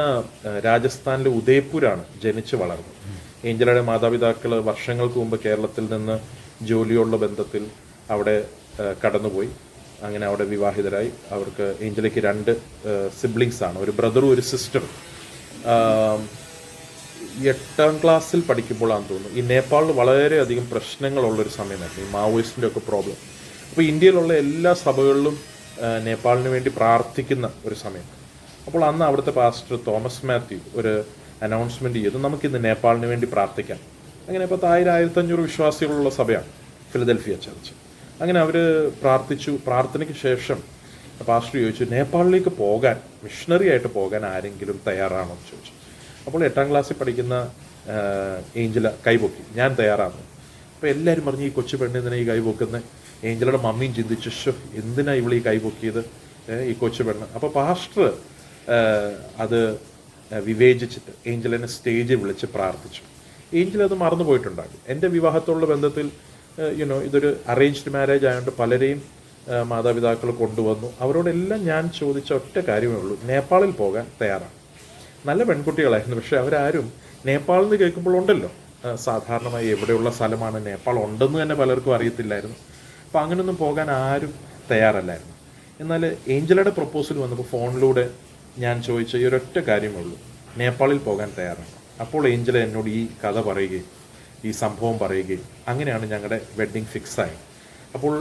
രാജസ്ഥാനിലെ ഉദയ്പൂരാണ് ജനിച്ച് വളർന്നത്. ഏഞ്ചലയുടെ മാതാപിതാക്കൾ വർഷങ്ങൾക്ക് മുമ്പ് കേരളത്തിൽ നിന്ന് ജോലിയുള്ള ബന്ധത്തിൽ അവിടെ കടന്നുപോയി. അങ്ങനെ അവിടെ വിവാഹിതരായി. അവർക്ക് ഏഞ്ചലയ്ക്ക് 2 സിബ്ലിങ്സ് ആണ്, ഒരു ബ്രദറും ഒരു സിസ്റ്ററും. 8ാം ക്ലാസ്സിൽ പഠിക്കുമ്പോഴാണെന്ന് തോന്നുന്നു ഈ നേപ്പാളിൽ വളരെയധികം പ്രശ്നങ്ങളുള്ളൊരു സമയമായിരുന്നു, ഈ മാവോയിസ്റ്റിൻ്റെ ഒക്കെ പ്രോബ്ലം. അപ്പോൾ ഇന്ത്യയിലുള്ള എല്ലാ സഭകളിലും നേപ്പാളിന് വേണ്ടി പ്രാർത്ഥിക്കുന്ന ഒരു സമയം. അപ്പോൾ അന്ന് അവിടുത്തെ പാസ്റ്റർ തോമസ് മാത്യു ഒരു അനൗൺസ്മെൻറ്റ് ചെയ്തു, നമുക്കിന്ന് നേപ്പാളിന് വേണ്ടി പ്രാർത്ഥിക്കാം. അങ്ങനെ 10,000-1500 വിശ്വാസികളുള്ള സഭയാണ് ഫിലദൽഫിയ ചർച്ച്. അങ്ങനെ അവർ പ്രാർത്ഥിച്ചു. പ്രാർത്ഥനയ്ക്ക് ശേഷം പാസ്റ്റർ ചോദിച്ചു, നേപ്പാളിലേക്ക് പോകാൻ, മിഷണറി ആയിട്ട് പോകാൻ ആരെങ്കിലും തയ്യാറാണോ എന്ന് ചോദിച്ചു. അപ്പോൾ 8ാം ക്ലാസ്സിൽ പഠിക്കുന്ന ഏഞ്ചല കൈപൊക്കി, ഞാൻ തയ്യാറാണ്. അപ്പോൾ എല്ലാവരും പറഞ്ഞു, ഈ കൊച്ചു പെണ്ണിനെ ഈ കൈപൊക്കുന്നത്. ഏഞ്ചലയുടെ മമ്മിയും ചിന്തിച്ചു, എന്തിനാ ഇവൾ ഈ കൈപൊക്കിയത്, ഈ കൊച്ചു പെണ്ണ്. അപ്പോൾ പാസ്റ്റർ അത് വിവേചിച്ചിട്ട് ഏഞ്ചലിനെ സ്റ്റേജിൽ വിളിച്ച് പ്രാർത്ഥിച്ചു. ഏഞ്ചൽ അത് മറന്നു പോയിട്ടുണ്ടാകും. എൻ്റെ വിവാഹത്തോടുള്ള ബന്ധത്തിൽ ഇതൊരു അറേഞ്ച്ഡ് മാരേജ് ആയതുകൊണ്ട് പലരെയും മാതാപിതാക്കൾ കൊണ്ടുവന്നു. അവരോടെല്ലാം ഞാൻ ചോദിച്ച ഒറ്റ കാര്യമേ ഉള്ളൂ, നേപ്പാളിൽ പോകാൻ തയ്യാറാണ്. നല്ല പെൺകുട്ടികളായിരുന്നു, പക്ഷെ അവരാരും നേപ്പാളിൽ നിന്ന് കേൾക്കുമ്പോൾ ഉണ്ടല്ലോ, സാധാരണമായി എവിടെയുള്ള സ്ഥലമാണ് നേപ്പാൾ ഉണ്ടെന്ന് തന്നെ പലർക്കും അറിയത്തില്ലായിരുന്നു. അപ്പോൾ അങ്ങനെയൊന്നും പോകാൻ ആരും തയ്യാറല്ലായിരുന്നു. എന്നാൽ ഏഞ്ചലയുടെ പ്രപ്പോസൽ വന്നപ്പോൾ ഫോണിലൂടെ ഞാൻ ചോദിച്ച ഈ ഒരൊറ്റ കാര്യമേ ഉള്ളൂ, നേപ്പാളിൽ പോകാൻ തയ്യാറാണ്. അപ്പോൾ ഏഞ്ചല എന്നോട് ഈ കഥ പറയുകയും ഈ സംഭവം പറയുകയും അങ്ങനെയാണ് ഞങ്ങളുടെ വെഡ്ഡിങ് ഫിക്സായി. അപ്പോൾ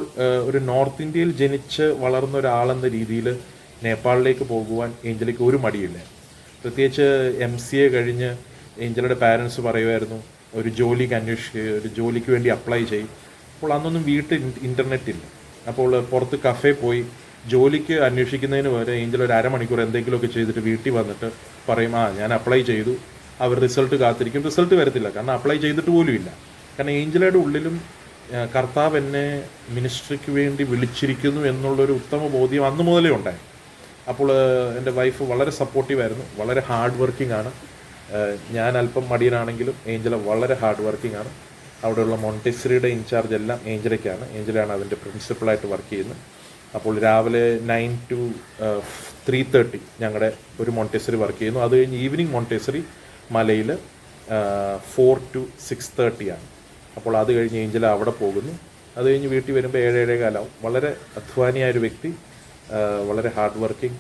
ഒരു നോർത്ത് ഇന്ത്യയിൽ ജനിച്ച് വളർന്ന ഒരാളെന്ന രീതിയിൽ നേപ്പാളിലേക്ക് പോകുവാൻ ഏഞ്ചലയ്ക്ക് ഒരു മടിയില്ല. പ്രത്യേകിച്ച് MCA കഴിഞ്ഞ് ഏഞ്ചലയുടെ പാരൻസ് പറയുമായിരുന്നു, ഒരു ജോലിക്ക് അന്വേഷിക്കുക, ഒരു ജോലിക്ക് വേണ്ടി അപ്ലൈ ചെയ്യും. അപ്പോൾ അന്നൊന്നും വീട്ടിൽ ഇൻ്റർനെറ്റ് ഇല്ല. അപ്പോൾ പുറത്ത് കഫേ പോയി ജോലിക്ക് അന്വേഷിക്കുന്നതിന് വരെ ഏഞ്ചൽ ഒരു അരമണിക്കൂർ എന്തെങ്കിലുമൊക്കെ ചെയ്തിട്ട് വീട്ടിൽ വന്നിട്ട് പറയും, ഞാൻ അപ്ലൈ ചെയ്തു. അവർ റിസൾട്ട് കാത്തിരിക്കും. റിസൾട്ട് വരത്തില്ല, കാരണം അപ്ലൈ ചെയ്തിട്ട് പോലും ഇല്ല. കാരണം ഏഞ്ചലയുടെ ഉള്ളിലും കർത്താവ് എന്നെ മിനിസ്ട്രിക്ക് വേണ്ടി വിളിച്ചിരിക്കുന്നു എന്നുള്ളൊരു ഉത്തമ ബോധ്യം അന്ന് മുതലേ ഉണ്ടായി. അപ്പോൾ എൻ്റെ വൈഫ് വളരെ സപ്പോർട്ടീവായിരുന്നു, വളരെ ഹാർഡ് വർക്കിംഗ് ആണ്. ഞാൻ അല്പം മടിയനാണെങ്കിലും ഏഞ്ചല വളരെ ഹാർഡ് വർക്കിംഗ് ആണ്. അവിടെയുള്ള മോണ്ടെസറിയുടെ ഇൻചാർജ് എല്ലാം ഏഞ്ചലയ്ക്കാണ്. ഏഞ്ചലാണ് അതിൻ്റെ പ്രിൻസിപ്പളായിട്ട് വർക്ക് ചെയ്യുന്നത്. അപ്പോൾ രാവിലെ 9 to 3:30 ഞങ്ങളുടെ ഒരു മോണ്ടെസറി വർക്ക് ചെയ്യുന്നു. അത് കഴിഞ്ഞ് ഈവനിങ് മോണ്ടെസറി മലയിൽ 4 to 6:30 ആണ്. അപ്പോൾ അത് കഴിഞ്ഞ് ഏഞ്ചല അവിടെ പോകുന്നു. അത് കഴിഞ്ഞ് വീട്ടിൽ വരുമ്പോൾ 7-7:15 ആവും. വളരെ അധ്വാനിയായൊരു വ്യക്തി, വളരെ ഹാർഡ് വർക്കിംഗ്.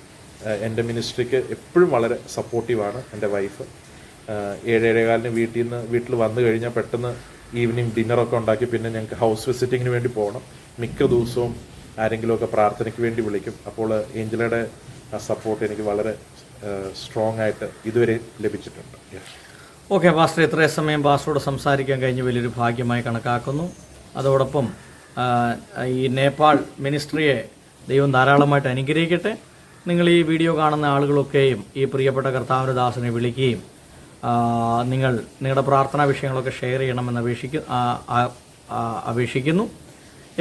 എൻ്റെ മിനിസ്ട്രിക്ക് എപ്പോഴും വളരെ സപ്പോർട്ടീവാണ് എൻ്റെ വൈഫ്. 7-7:15 വീട്ടിൽ വന്നു കഴിഞ്ഞാൽ പെട്ടെന്ന് ഈവനിങ് ഡിന്നറൊക്കെ ഉണ്ടാക്കി പിന്നെ ഞങ്ങൾക്ക് ഹൗസ് വിസിറ്റിങ്ങിന് വേണ്ടി പോകണം. മിക്ക ദിവസവും ആരെങ്കിലുമൊക്കെ പ്രാർത്ഥനയ്ക്ക് വേണ്ടി വിളിക്കും. അപ്പോൾ ഏഞ്ചലയുടെ സപ്പോർട്ട് എനിക്ക് വളരെ സ്ട്രോങ് ആയിട്ട് ഇതുവരെ ലഭിച്ചിട്ടുണ്ട്. ഓക്കെ പാസ്റ്റർ, ഇത്രയും സമയം പാസ്റ്ററോട് സംസാരിക്കാൻ കഴിഞ്ഞ് വലിയൊരു ഭാഗ്യമായി കണക്കാക്കുന്നു. അതോടൊപ്പം ഈ നേപ്പാൾ മിനിസ്ട്രിയെ ദൈവം ധാരാളമായിട്ട് അനുഗ്രഹിക്കട്ടെ. നിങ്ങൾ ഈ വീഡിയോ കാണുന്ന ആളുകളൊക്കെയും ഈ പ്രിയപ്പെട്ട കർത്താവിൻ്റെ ദാസനെ വിളിക്കുകയും നിങ്ങൾ നിങ്ങളുടെ പ്രാർത്ഥനാ വിഷയങ്ങളൊക്കെ ഷെയർ ചെയ്യണമെന്ന് അപേക്ഷിക്കുന്നു.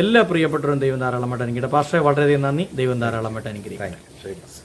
എല്ലാ പ്രിയപ്പെട്ടവരും ദൈവം ധാരാളമായിട്ട് അനുഗ്രഹിക്കട്ടെ. പാസ്റ്ററെ വളരെയധികം നന്ദി. ദൈവം ധാരാളമായിട്ട് അനുഗ്രഹിക്കട്ടെ.